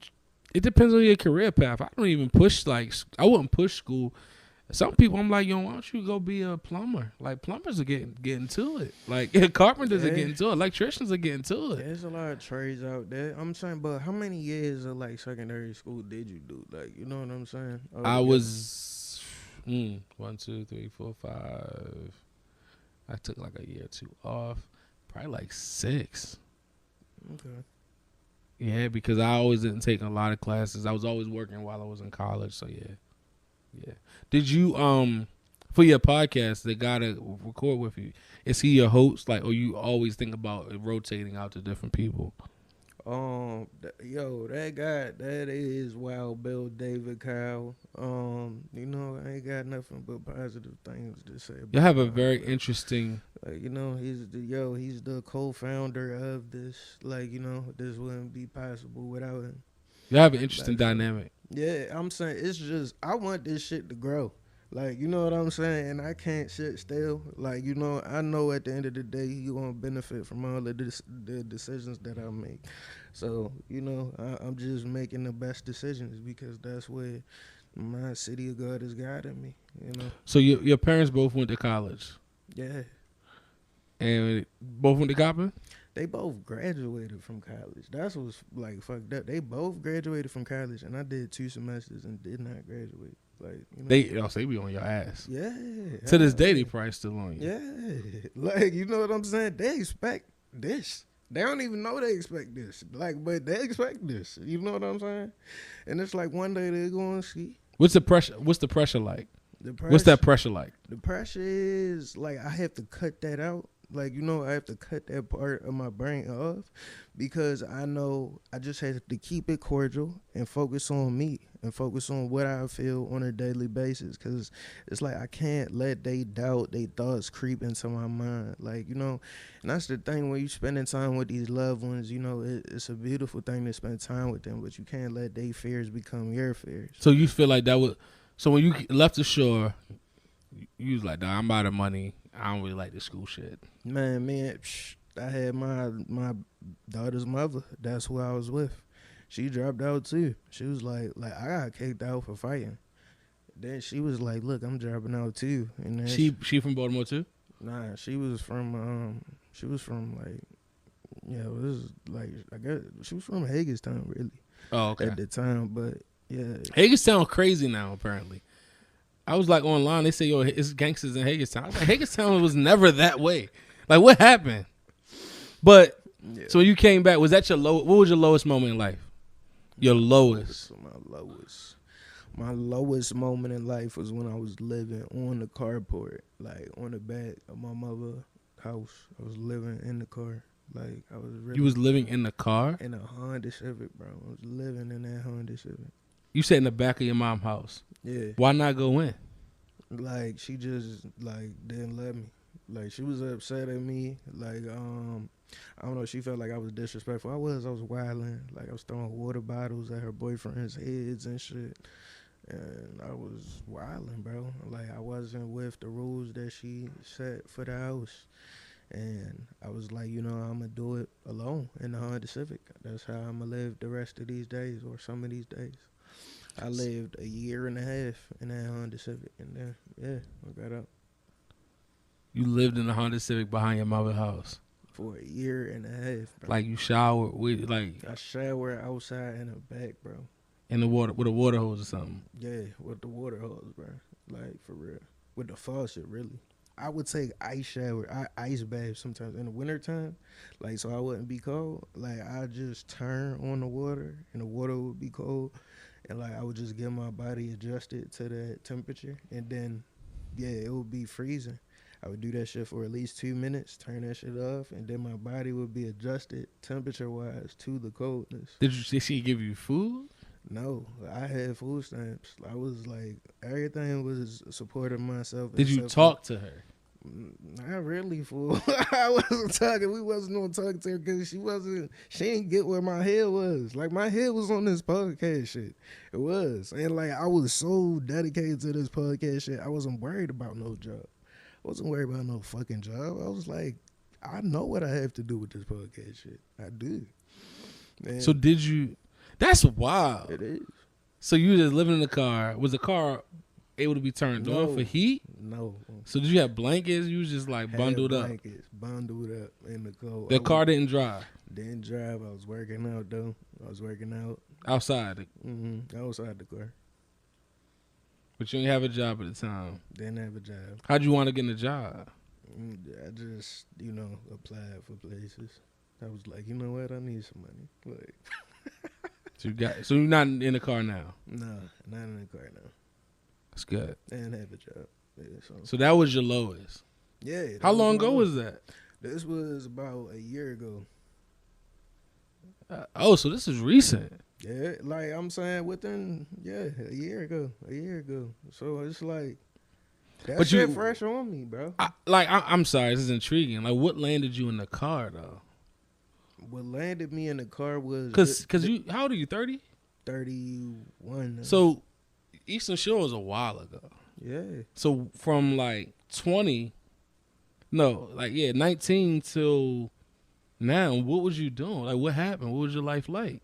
depends on your career path. I don't even push, I wouldn't push school. Some people, I'm like, yo, why don't you go be a plumber? Like, plumbers are getting to it. Like, carpenters are getting to it. Electricians are getting to it. There's a lot of trades out there. I'm saying, but how many years of, like, secondary school did you do? Like, you know what I'm saying? I was 1, 2, 3, 4, 5. I took like a year or two off. Probably like 6. Okay. Yeah, because I always didn't take a lot of classes. I was always working while I was in college. So, yeah. Did you, for your podcast, the guy to record with you, is he your host? Like, or you always think about rotating out to different people? That guy, that is Wild Bill David Kyle. You know, I ain't got nothing but positive things to say about You have a very interesting. Like, you know, he's the co-founder of this. Like, you know, this wouldn't be possible without him. You have an interesting dynamic. Yeah, I'm saying it's just I want this shit to grow. Like, you know what I'm saying? And I can't sit still. Like, you know, I know at the end of the day you're going to benefit from all of the decisions that I make. So, you know, I'm just making the best decisions because that's where my city of God has guided me, you know. So your parents both went to college? Yeah. And both went to Coppin? They both graduated from college. That's what's, like, fucked up. They both graduated from college, and I did 2 semesters and did not graduate. Like, you know, they be on your ass. Yeah. To this day, they probably still on you. Yeah. Like, you know what I'm saying? They expect this. They don't even know they expect this. Like, but they expect this. You know what I'm saying? And it's like one day they're going to see. What's the pressure like? What's that pressure like? The pressure is, like, I have to cut that out. Like, you know, I have to cut that part of my brain off because I know I just have to keep it cordial and focus on me and focus on what I feel on a daily basis because it's like I can't let they thoughts creep into my mind. Like, you know, and that's the thing when you spending time with these loved ones, you know, it's a beautiful thing to spend time with them, but you can't let their fears become your fears. So you feel like that would, so when you left the shore, you was like, nah, I'm out of money. I don't really like this school shit. Man, I had my daughter's mother. That's who I was with. She dropped out too. She was like I got kicked out for fighting. Then she was like, look, I'm dropping out too. And then she from Baltimore too? Nah, she was from like, yeah, it was like, I guess she was from Hagerstown really. Oh, okay. At the time, but yeah. Hagerstown crazy now apparently. I was like online, they say, yo, it's gangsters in Hagerstown. I was like, Hagerstown was never that way. Like, what happened? But, yeah. So when you came back, was that what was your lowest moment in life? Your lowest? My lowest moment in life was when I was living on the carport, like on the back of my mother's house. I was living in the car. Like I was really. You was living in the car? In a Honda Civic, bro. I was living in that Honda Civic. You sat in the back of your mom's house. Yeah. Why not go in? Like she just like didn't let me. Like she was upset at me. Like I don't know. She felt like I was disrespectful. I was wilding. Like I was throwing water bottles at her boyfriend's heads and shit. And I was wilding, bro. Like I wasn't with the rules that she set for the house. And I was like, I'm going to do it alone in the Honda Civic. That's how I'm going to live the rest of these days or some of these days. I lived a year and a half in that Honda Civic. And then, I got up. You lived in the Honda Civic behind your mother's house? For a year and a half, bro. Like you showered with, like... I showered outside in the back, bro. In the water, with a water hose or something? Yeah, with the water hose, bro. Like, for real. With the faucet, really. I would take ice ice bath sometimes in the wintertime, like so I wouldn't be cold. Like I just turn on the water and the water would be cold, and like I would just get my body adjusted to that temperature, and then it would be freezing. I would do that shit for at least 2 minutes, turn that shit off, and then my body would be adjusted temperature wise to the coldness. Did she give you food? No, I had food stamps. I was like, everything was supporting myself. Did you talk to her? Not really, fool. I wasn't talking. We wasn't gonna talk to her because she didn't get where my head was. Like, my head was on this podcast shit. It was. And, like, I was so dedicated to this podcast shit, I wasn't worried about no job. I wasn't worried about no fucking job. I was like, I know what I have to do with this podcast shit. I do. Man, So did you... That's wild. it is. So you just living in the car. Was the car able to be turned on for heat? No. So did you have blankets? You was just like bundled up? Bundled up in the cold. The car didn't drive? Didn't drive. I was working out, though. I was working out. Outside? Outside the car. But you didn't have a job at the time? Didn't have a job. How'd you want to get in a job? I just, applied for places. I was like, you know what? I need some money. Like... So you're not in the car now? No, not in the car now. That's good. And have a job. Yeah, so that was your lowest? Yeah. How long ago was that? This was about a year ago. So this is recent. Yeah, like I'm saying within, a year ago. So it's like, that shit fresh on me, bro. I'm sorry, this is intriguing. Like, what landed you in the car, though? What landed me in the car was... Cause you, how old are you, 30? 31 now. So, Eastern Shore was a while ago. Yeah. So, from like 19 till now, what was you doing? Like, what happened? What was your life like?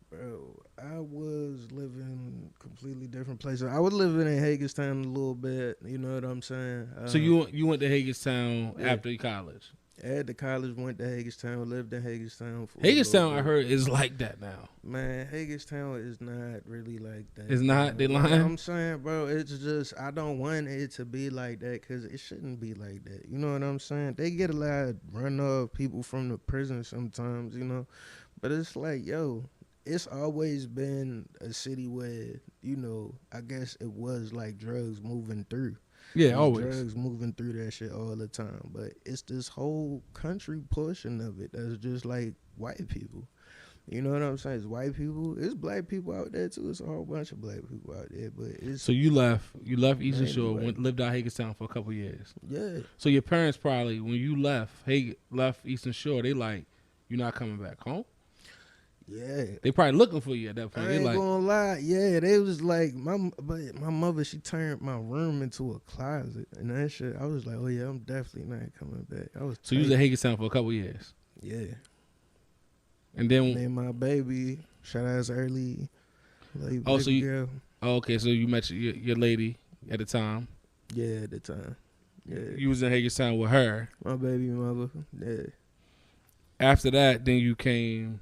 Bro, I was living completely different places. I was living in Hagerstown a little bit, you know what I'm saying? So, you went to Hagerstown after college? At the college, went to Hagerstown, lived in Hagerstown. Hagerstown, I heard, is like that now. Man, Hagerstown is not really like that. It's not? They lying? I'm saying, bro, it's just, I don't want it to be like that because it shouldn't be like that. You know what I'm saying? They get a lot of run-off people from the prison sometimes, But it's like, yo, it's always been a city where, I guess it was like drugs moving through. Yeah, always. Drugs moving through that shit all the time. But it's this whole country portion of it that's just like white people. You know what I'm saying? It's white people. It's black people out there too. It's a whole bunch of black people out there. But it's... So you left Eastern Shore, lived out Hagerstown for a couple years. Yeah. So your parents probably, when you left Eastern Shore, they like, you're not coming back home? Yeah. They probably looking for you at that point. I ain't gonna lie. Yeah, they was like, my mother, she turned my room into a closet and that shit. I was like, oh yeah, I'm definitely not coming back. So you was at Hagerstown for a couple years? Yeah. And then my baby, shout out early. Like, oh, so you, girl. Oh, okay, so you met your lady at the time? Yeah, at the time. Yeah. You was in Hagerstown with her? My baby mother, yeah. After that, then you came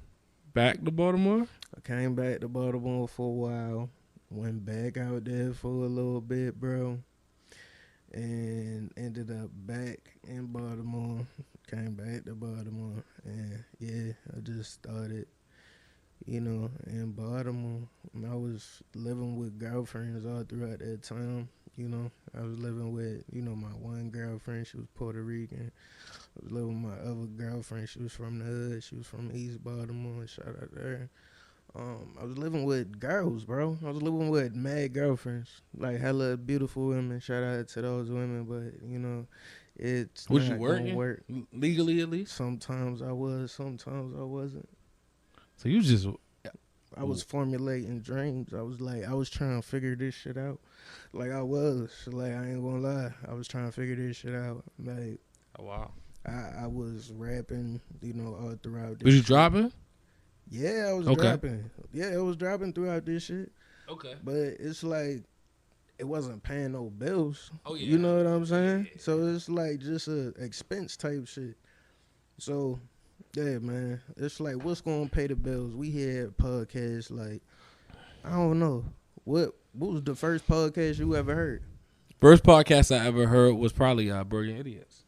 back to Baltimore? I came back to Baltimore for a while. Went back out there for a little bit, bro. And ended up back in Baltimore. Came back to Baltimore. And yeah, I just started, in Baltimore. I was living with girlfriends all throughout that time. You know, I was living with, my one girlfriend. She was Puerto Rican. I was living with my other girlfriend. She was from the hood. She was from East Baltimore. Shout out there. I was living with girls, bro. I was living with mad girlfriends, like hella beautiful women. Shout out to those women, but it's was not you working? gonna work. Legally at least? Sometimes I was, sometimes I wasn't. So you just... I was formulating dreams. I was trying to figure this shit out. Like I ain't gonna lie. I was trying to figure this shit out. Like, oh, wow. I was rapping, all throughout this Was you shit. dropping? Yeah, I was dropping. Yeah, it was dropping throughout this shit. Okay. But it's like, it wasn't paying no bills. Oh, yeah. You know what I'm saying? Yeah. So it's like just a expense type shit. So, yeah, man. It's like, what's going to pay the bills? We had podcasts like, I don't know. What was the first podcast you ever heard? First podcast I ever heard was probably Brilliant Idiots.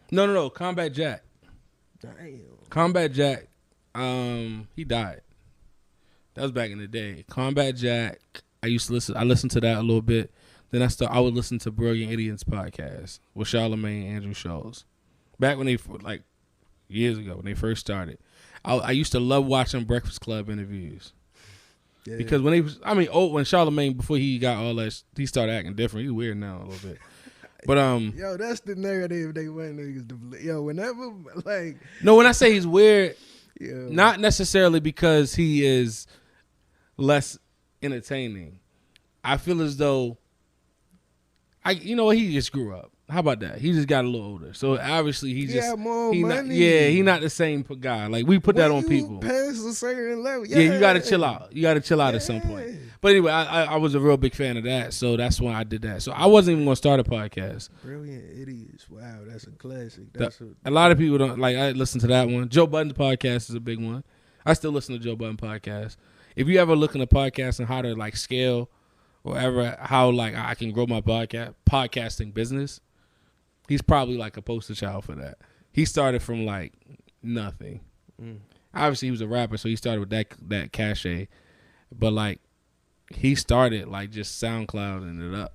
No. Combat Jack. Damn. Combat Jack, he died. That was back in the day. Combat Jack, I listened to that a little bit. Then I would listen to Brilliant Idiots podcast with Charlamagne and Andrew Schultz. Back when they, like, years ago, when they first started. I used to love watching Breakfast Club interviews. Yeah. Because when when Charlamagne, before he got all that, he started acting different. He's weird now a little bit. But yo, that's the narrative they want niggas to believe. Yo, whenever like, no, when I say he's weird, yo, not necessarily because he is less entertaining. I feel as though he just grew up. How about that? He just got a little older. So obviously he money. He not the same guy. Like we put that on people. Past a certain level. Yeah, you gotta chill out. You gotta chill out at some point. But anyway, I was a real big fan of that, so that's why I did that. So I wasn't even gonna start a podcast. Brilliant Idiots. Wow, that's a classic. A lot of people don't like. I listen to that one. Joe Budden's podcast is a big one. I still listen to Joe Budden podcast. If you ever look in a podcast and how to like scale or ever how like I can grow my podcasting business, he's probably like a poster child for that. He started from like nothing. Obviously, he was a rapper, so he started with that cachet. But like, he started like just SoundClouding it up.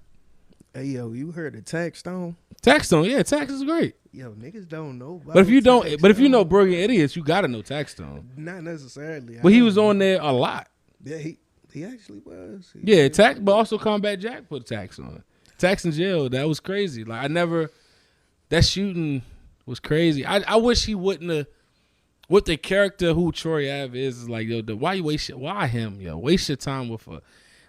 Hey yo, you heard of Taxstone? Taxstone, yeah, Tax is great. Yo, niggas don't know. But if you don't, but if you know Brilliant Idiots, you gotta know Taxstone. Not necessarily. But he was on there a lot. Yeah, he actually was. Tax, but also Combat Jack put Tax on. Tax in jail, that was crazy. Like that shooting was crazy. I wish he wouldn't have. What the character who Troy Ave is like, yo, why him, yo? Waste your time with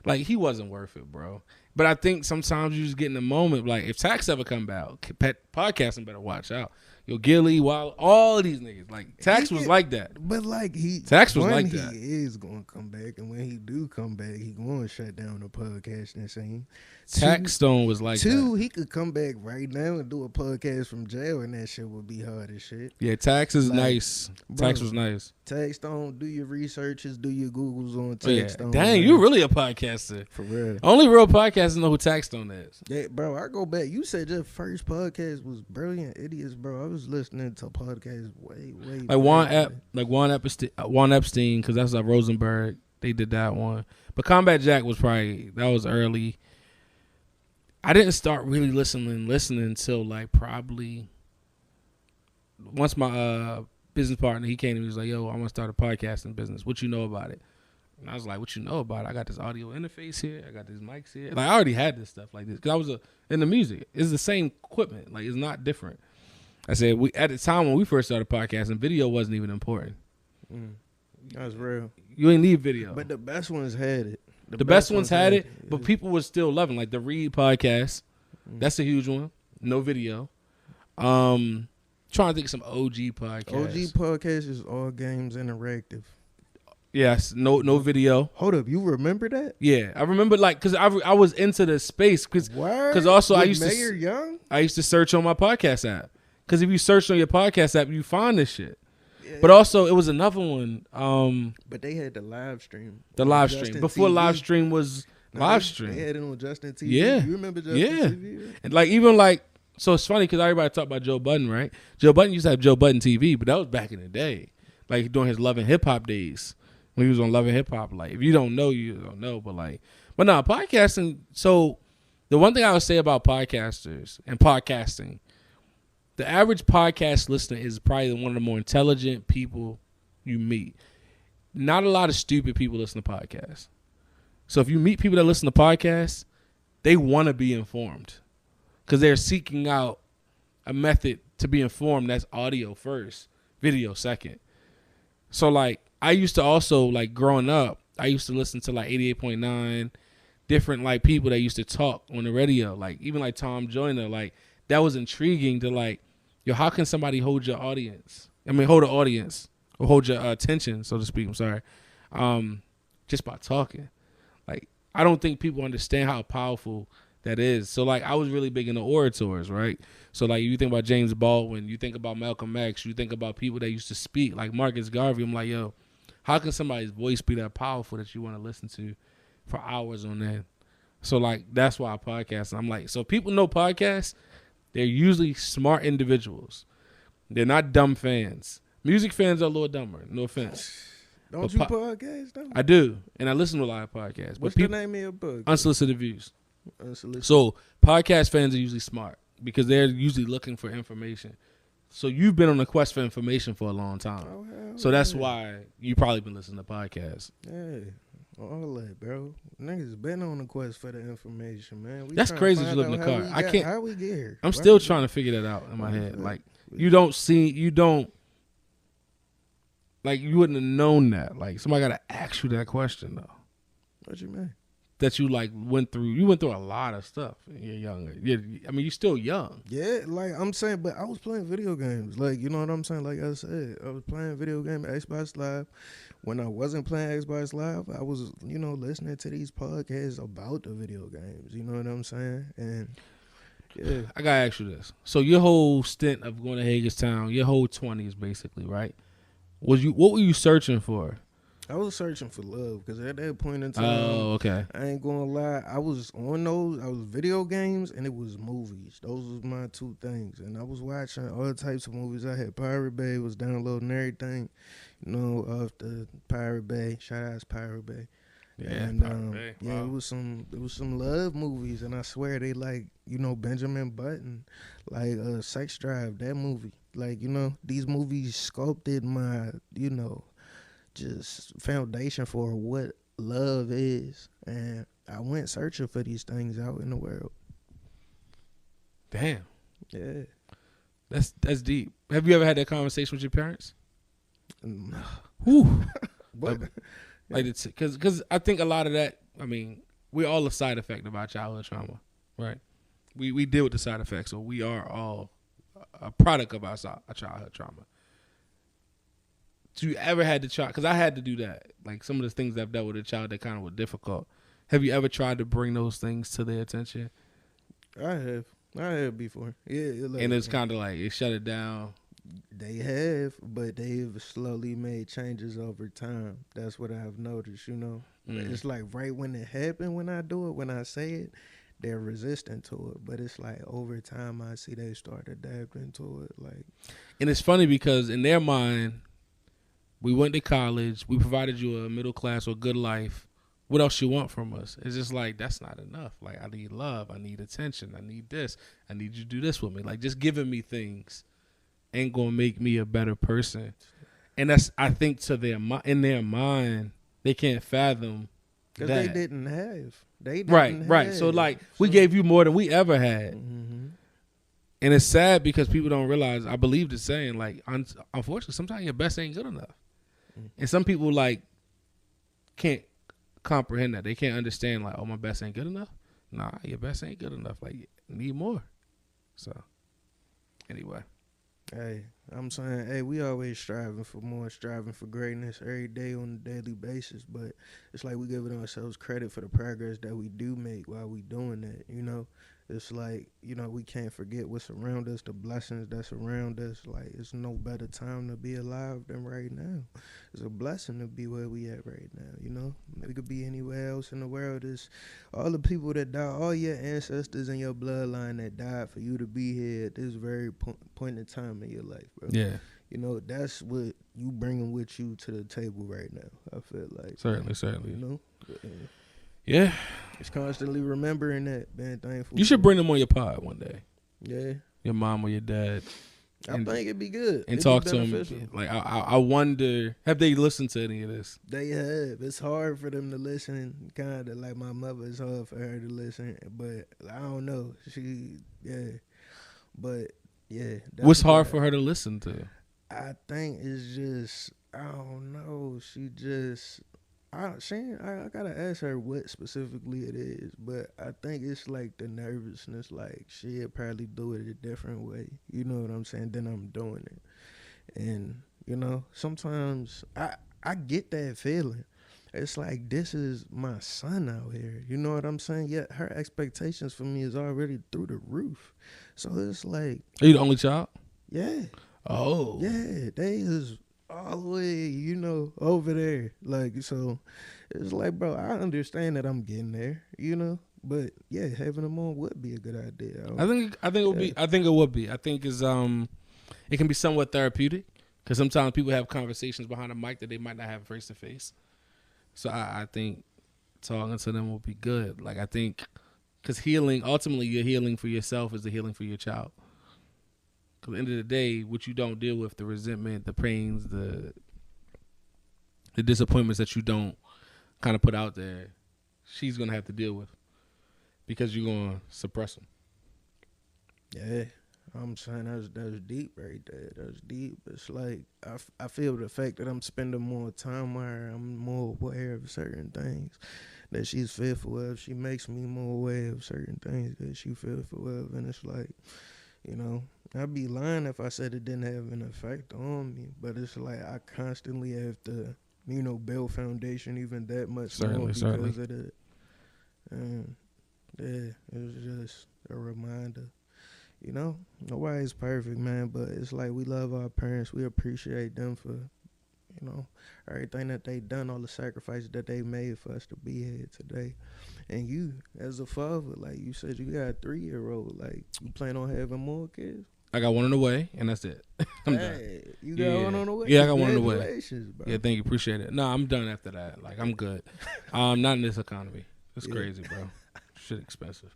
like, he wasn't worth it, bro. But I think sometimes you just get in the moment, like, if Tax ever come out, podcasting better watch out. Yo, Gilly, Wild, all of these niggas, like, Tax was like that. But like Tax was like that. He is gonna come back, and when he do come back, he gonna shut down the podcasting scene. Taxstone was like that. He could come back right now and do a podcast from jail, and that shit would be hard as shit. Yeah, Tax is nice. Bro, Tax was nice. Taxstone, do your researches, do your Googles on Taxstone. Yeah. Dang, you really a podcaster. For real. Only real podcasters know who Taxstone is. Yeah, bro, I go back. You said your first podcast was Brilliant Idiots, bro. I was listening to podcasts way like Juan Epstein, because that's like Rosenberg. They did that one. But Combat Jack was early. I didn't start really listening until like probably once my business partner, he came and he was like, yo, I want to start a podcasting business. What you know about it? And I was like, what you know about it? I got this audio interface here. I got these mics here. Like, I already had this stuff like this because I was in the music. It's the same equipment. Like, it's not different. I said, at the time when we first started podcasting, video wasn't even important. That's real. You ain't need video. But the best ones had it. The best ones had it, but people were still loving like the Read podcast. That's a huge one. No video. Trying to think of some OG podcasts. OG podcast is All Games Interactive. Yes, no video. Hold up, you remember that? Yeah, I remember like because I was into the space because also I used Mayor Young? I used to search on my podcast app because if you search on your podcast app, you find this shit. But also, it was another one. But they had the live stream. Before TV. Live stream was live stream. They had it on Justin TV. Yeah. You remember Justin TV? Right? And like even like, so it's funny because everybody talk about Joe Budden, right? Joe Budden used to have Joe Budden TV, but that was back in the day. Like during his Love and Hip Hop days. When he was on Love and Hip Hop. Like if you don't know, you don't know. But no, podcasting, so The one thing I would say about podcasters and podcasting, the average podcast listener is probably one of the more intelligent people you meet. Not a lot of stupid people listen to podcasts. So if you meet people that listen to podcasts, they want to be informed because they're seeking out a method to be informed that's audio first, video second. So like I used to also like growing up, I used to listen to like 88.9, different like people that used to talk on the radio, like even like Tom Joyner, like that was intriguing to like, yo, how can somebody hold your audience? I mean, hold the audience or hold your attention, so to speak. I'm sorry, just by talking. Like I don't think people understand how powerful that is. So like I was really big into orators, right? So like you think about James Baldwin, you think about Malcolm X, you think about people that used to speak, like Marcus Garvey. I'm like, yo, how can somebody's voice be that powerful that you want to listen to for hours on end? So like that's why I podcast. I'm like, so people know podcasts, they're usually smart individuals. They're not dumb fans. Music fans are a little dumber, no offense. Don't you podcast though? I do, and I listen to a lot of podcasts. What's the name of your book? Unsolicited Views. Unsolicited. So podcast fans are usually smart because they're usually looking for information. So you've been on a quest for information for a long time. Oh, so that's why you probably been listening to podcasts. Yeah, all that, bro. Niggas been on the quest for the information, man. That's crazy that you live in the car. I can't. How we get here? I'm still trying to figure that out in my head. Like you don't, like you wouldn't have known that. Like somebody got to ask you that question though. What you mean? That you like went through a lot of stuff. You're younger. I mean, you're still young. Yeah, like I'm saying, but I was playing video games. Like, you know what I'm saying? Like I said, I was playing video game Xbox Live. When I wasn't playing Xbox Live, I was, listening to these podcasts about the video games. You know what I'm saying? And yeah, I gotta ask you this. So your whole stint of going to Hagerstown, your whole 20s basically, right? What were you searching for? I was searching for love because at that point in time, okay. I ain't gonna lie, I was on those. I was video games and it was movies. Those was my two things, and I was watching all types of movies. I had Pirate Bay, was downloading everything, off the Pirate Bay. Shout out to Pirate Bay. Yeah, and Pirate Bay. Yeah, wow. it was some love movies, and I swear they like Benjamin Button, like Sex Drive, that movie. Like these movies sculpted my just foundation for what love is, and I went searching for these things out in the world. Damn. Yeah. That's deep. Have you ever had that conversation with your parents? Whew. Because I think a lot of that, I mean, we're all a side effect of our childhood trauma, right? We deal with the side effects, so we are all a product of our childhood trauma. So you ever had to try, because I had to do that, like some of the things I've dealt with a child that kind of were difficult. Have you ever tried to bring those things to their attention? I have before. Yeah. And it's kind of like, it shut it down. They have, but they've slowly made changes over time. That's what I've noticed, It's like right when it happened, when I do it, when I say it, they're resistant to it. But it's like over time, I see they start adapting to it. Like, and it's funny because in their mind, we went to college. We provided you a middle class or good life. What else you want from us? It's just like, that's not enough. Like, I need love. I need attention. I need this. I need you to do this with me. Like, just giving me things ain't going to make me a better person. And that's, I think, in their mind, they can't fathom that. Because they didn't have. Right. So, like, we gave you more than we ever had. Mm-hmm. And it's sad because people don't realize, I believe the saying, like, unfortunately, sometimes your best ain't good enough. And some people like can't comprehend that. They can't understand like, oh, my best ain't good enough. Nah, your best ain't good enough. Like, you need more. So, anyway. Hey, I'm saying, we always striving for more, striving for greatness every day on a daily basis. But it's like we giving ourselves credit for the progress that we do make while we doing that, It's like, we can't forget what's around us, the blessings that's around us. Like, it's no better time to be alive than right now. It's a blessing to be where we at right now, We could be anywhere else in the world. It's all the people that died, all your ancestors in your bloodline that died for you to be here at this very point in time in your life, bro. Yeah. That's what you bringing with you to the table right now, I feel like. Certainly. Yeah. Yeah. It's constantly remembering that, being thankful. You should bring them on your pod one day. Yeah. Your mom or your dad. I think it'd be good. And talk to them. Like, I wonder, have they listened to any of this? They have. It's hard for them to listen. Kind of like my mother. It's hard for her to listen. But I don't know. But, yeah. What's hard for her to listen to? I think it's just, I don't know. I gotta ask her what specifically it is, but I think it's like the nervousness. Like she'll probably do it a different way. You know what I'm saying? Than I'm doing it, and you know sometimes I get that feeling. It's like this is my son out here. You know what I'm saying? Yet her expectations for me is already through the roof. So it's like, are you the only child? Yeah. Oh. Yeah, they is all the way, you know, over there. Like, so it's like, bro, I understand that I'm getting there, you know, but yeah, having them on would be a good idea. I think it would be. I think it's it can be somewhat therapeutic because sometimes people have conversations behind a mic that they might not have face to face. So I think talking to them will be good. Like I think because healing, ultimately, your healing for yourself is the healing for your child. Because at the end of the day, what you don't deal with, the resentment, the pains, the disappointments that you don't kind of put out there, she's going to have to deal with because you're going to suppress them. Yeah, I'm saying that's deep right there. That's deep. It's like I feel the fact that I'm spending more time with her, I'm more aware of certain things that she's fearful of. She makes me more aware of certain things that she's fearful of. And it's like, you know, I'd be lying if I said it didn't have an effect on me, but it's like I constantly have to, you know, build foundation even that much more because of it. And yeah, it was just a reminder. You know, nobody's perfect, man, but it's like we love our parents. We appreciate them for, you know, everything that they done, all the sacrifices that they made for us to be here today. And you, as a father, like you said, you got a 3-year-old. Like, you plan on having more kids? I got one on the way, and that's it. I'm done. You got one on the way? Yeah, I got one on the way. Bro. Yeah, thank you. Appreciate it. No, I'm done after that. Like, I'm good. Not in this economy. It's crazy, bro. Shit expensive.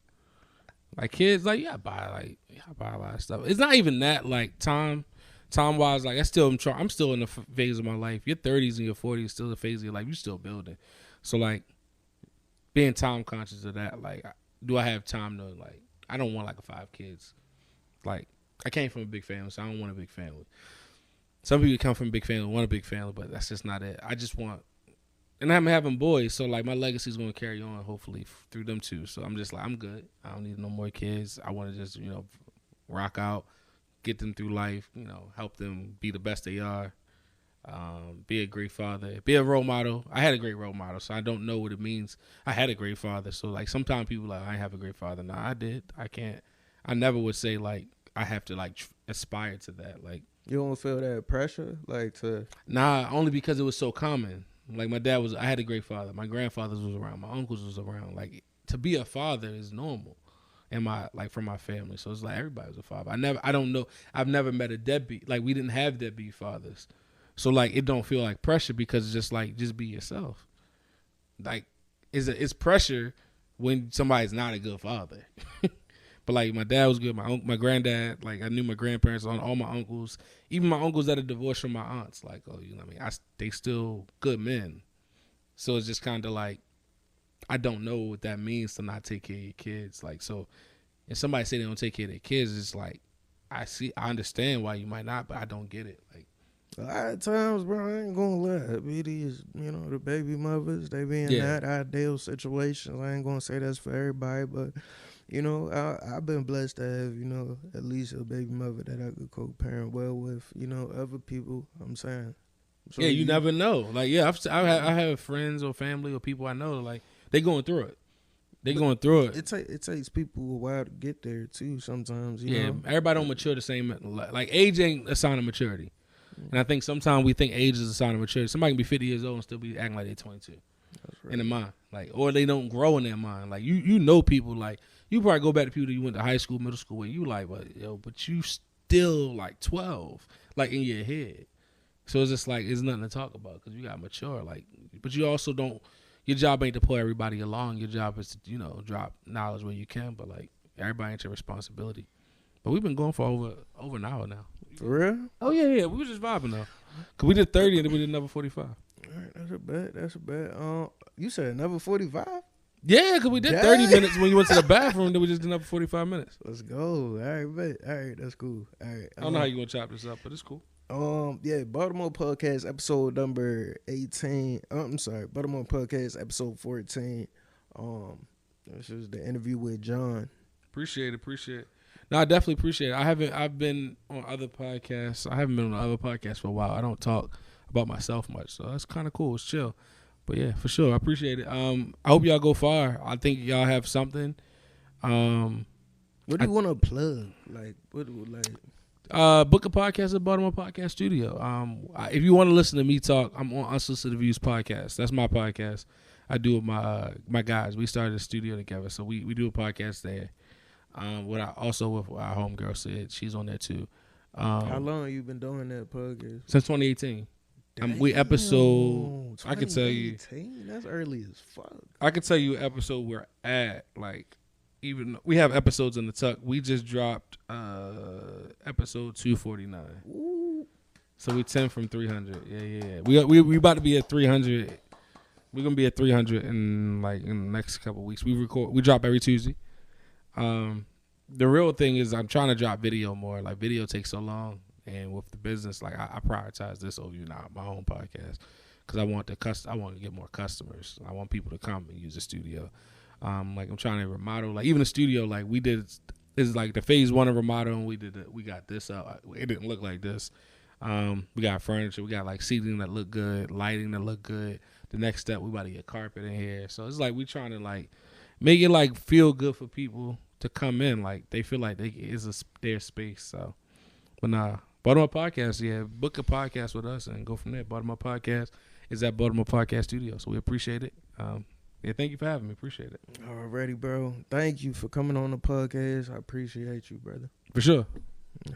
Like, kids, like, I buy a lot of stuff. It's not even that, like, time-wise, like, I'm still in the phase of my life. Your 30s and your 40s still the phase of your life. You're still building. So, like, being time conscious of that, like, do I have time to, like, I don't want, like, 5 kids. Like, I came from a big family, so I don't want a big family. Some people come from a big family, want a big family, but that's just not it. I just want, and I'm having boys, so like my legacy is going to carry on, hopefully, through them too. So I'm just like, I'm good. I don't need no more kids. I want to just, you know, rock out, get them through life, you know, help them be the best they are, be a great father, be a role model. I had a great role model, so I don't know what it means. I had a great father. So like sometimes people are like, I have a great father. No, I did. I can't. I never would say like, I have to like aspire to that. Like, you don't feel that pressure, like to? Nah, only because it was so common. Like my dad I had a great father. My grandfathers was around. My uncles was around. Like to be a father is normal, from my family. So it's like everybody was a father. I've never met a deadbeat. Like we didn't have deadbeat fathers. So like it don't feel like pressure because it's just like just be yourself. Like it's pressure when somebody's not a good father. But like my dad was good, my granddad, like I knew my grandparents, all my uncles, even my uncles that are divorced from my aunts, like you know what I mean, they still good men. So it's just kind of like I don't know what that means to not take care of your kids. Like so, if somebody say they don't take care of their kids, it's like I understand why you might not, but I don't get it. Like a lot of times, bro, I ain't gonna lie. Be these, you know, the baby mothers, they be in that ideal situations. I ain't gonna say that's for everybody, but. You know, I've been blessed to have, you know, at least a baby mother that I could co-parent well with, you know, other people, I'm saying. So yeah, you never know. Like, yeah, I have friends or family or people I know, like, they going through it. It takes people a while to get there, too, sometimes, you know? Everybody don't mature the same. Like, age ain't a sign of maturity. And I think sometimes we think age is a sign of maturity. Somebody can be 50 years old and still be acting like they're 22. That's right. In their mind. Like, or they don't grow in their mind. Like, you know people, like, you probably go back to people that you went to high school, middle school with. You like, but you still like 12, like in your head. So it's just like it's nothing to talk about because you got mature. Like, but you also don't. your job ain't to pull everybody along. Your job is to, drop knowledge when you can, but like everybody ain't your responsibility. But we've been going for over an hour now. For real? Oh yeah. We were just vibing though. Cause we did 30 and then we did another 45. All right, that's a bet. You said another 45? Yeah, cause we did 30 minutes when you went to the bathroom. Then we just did another 45 minutes. Let's go. All right, bet. All right, that's cool. All right. I don't know how you gonna chop this up, but it's cool. Yeah, Baltimore Podcast episode number 18. I'm sorry, Baltimore Podcast episode 14. This is the interview with John. Appreciate it. No, I definitely appreciate it. I've been on other podcasts. I haven't been on other podcasts for a while. I don't talk about myself much, so that's kind of cool. It's chill. But yeah, for sure, I appreciate it. I hope y'all go far. I think y'all have something. What do you want to plug? Like, book a podcast at Baltimore Podcast Studio. If you want to listen to me talk, I'm on Unsolicited Views podcast. That's my podcast. I do it with my guys. We started a studio together, so we do a podcast there. With our homegirl Sid, she's on there too. How long you been doing that podcast? Since 2018. We episode. I can tell you. That's early as fuck. I can tell you episode we're at. Like, even we have episodes in the tuck. We just dropped episode 249. Ooh. So we 10 from 300. Yeah. We about to be at 300. We're gonna be at 300 in the next couple of weeks. We drop every Tuesday. The real thing is I'm trying to drop video more. Like, video takes so long, and with the business, like I prioritize this over my own podcast because I want to get more customers. I want people to come and use the studio. Like, I'm trying to remodel. Like, even the studio, like we did, is like the phase 1 of remodel, and we got this up. It didn't look like this. We got furniture. We got like seating that look good, lighting that look good. The next step, we about to get carpet in here. So it's like we trying to like make it like feel good for people to come in. Like, they feel like it's their space. So, but nah, Baltimore Podcast, yeah, book a podcast with us and go from there. Baltimore Podcast is at Baltimore Podcast Studio. So we appreciate it. Yeah, thank you for having me. Appreciate it. Alrighty, bro. Thank you for coming on the podcast. I appreciate you, brother. For sure. Yeah.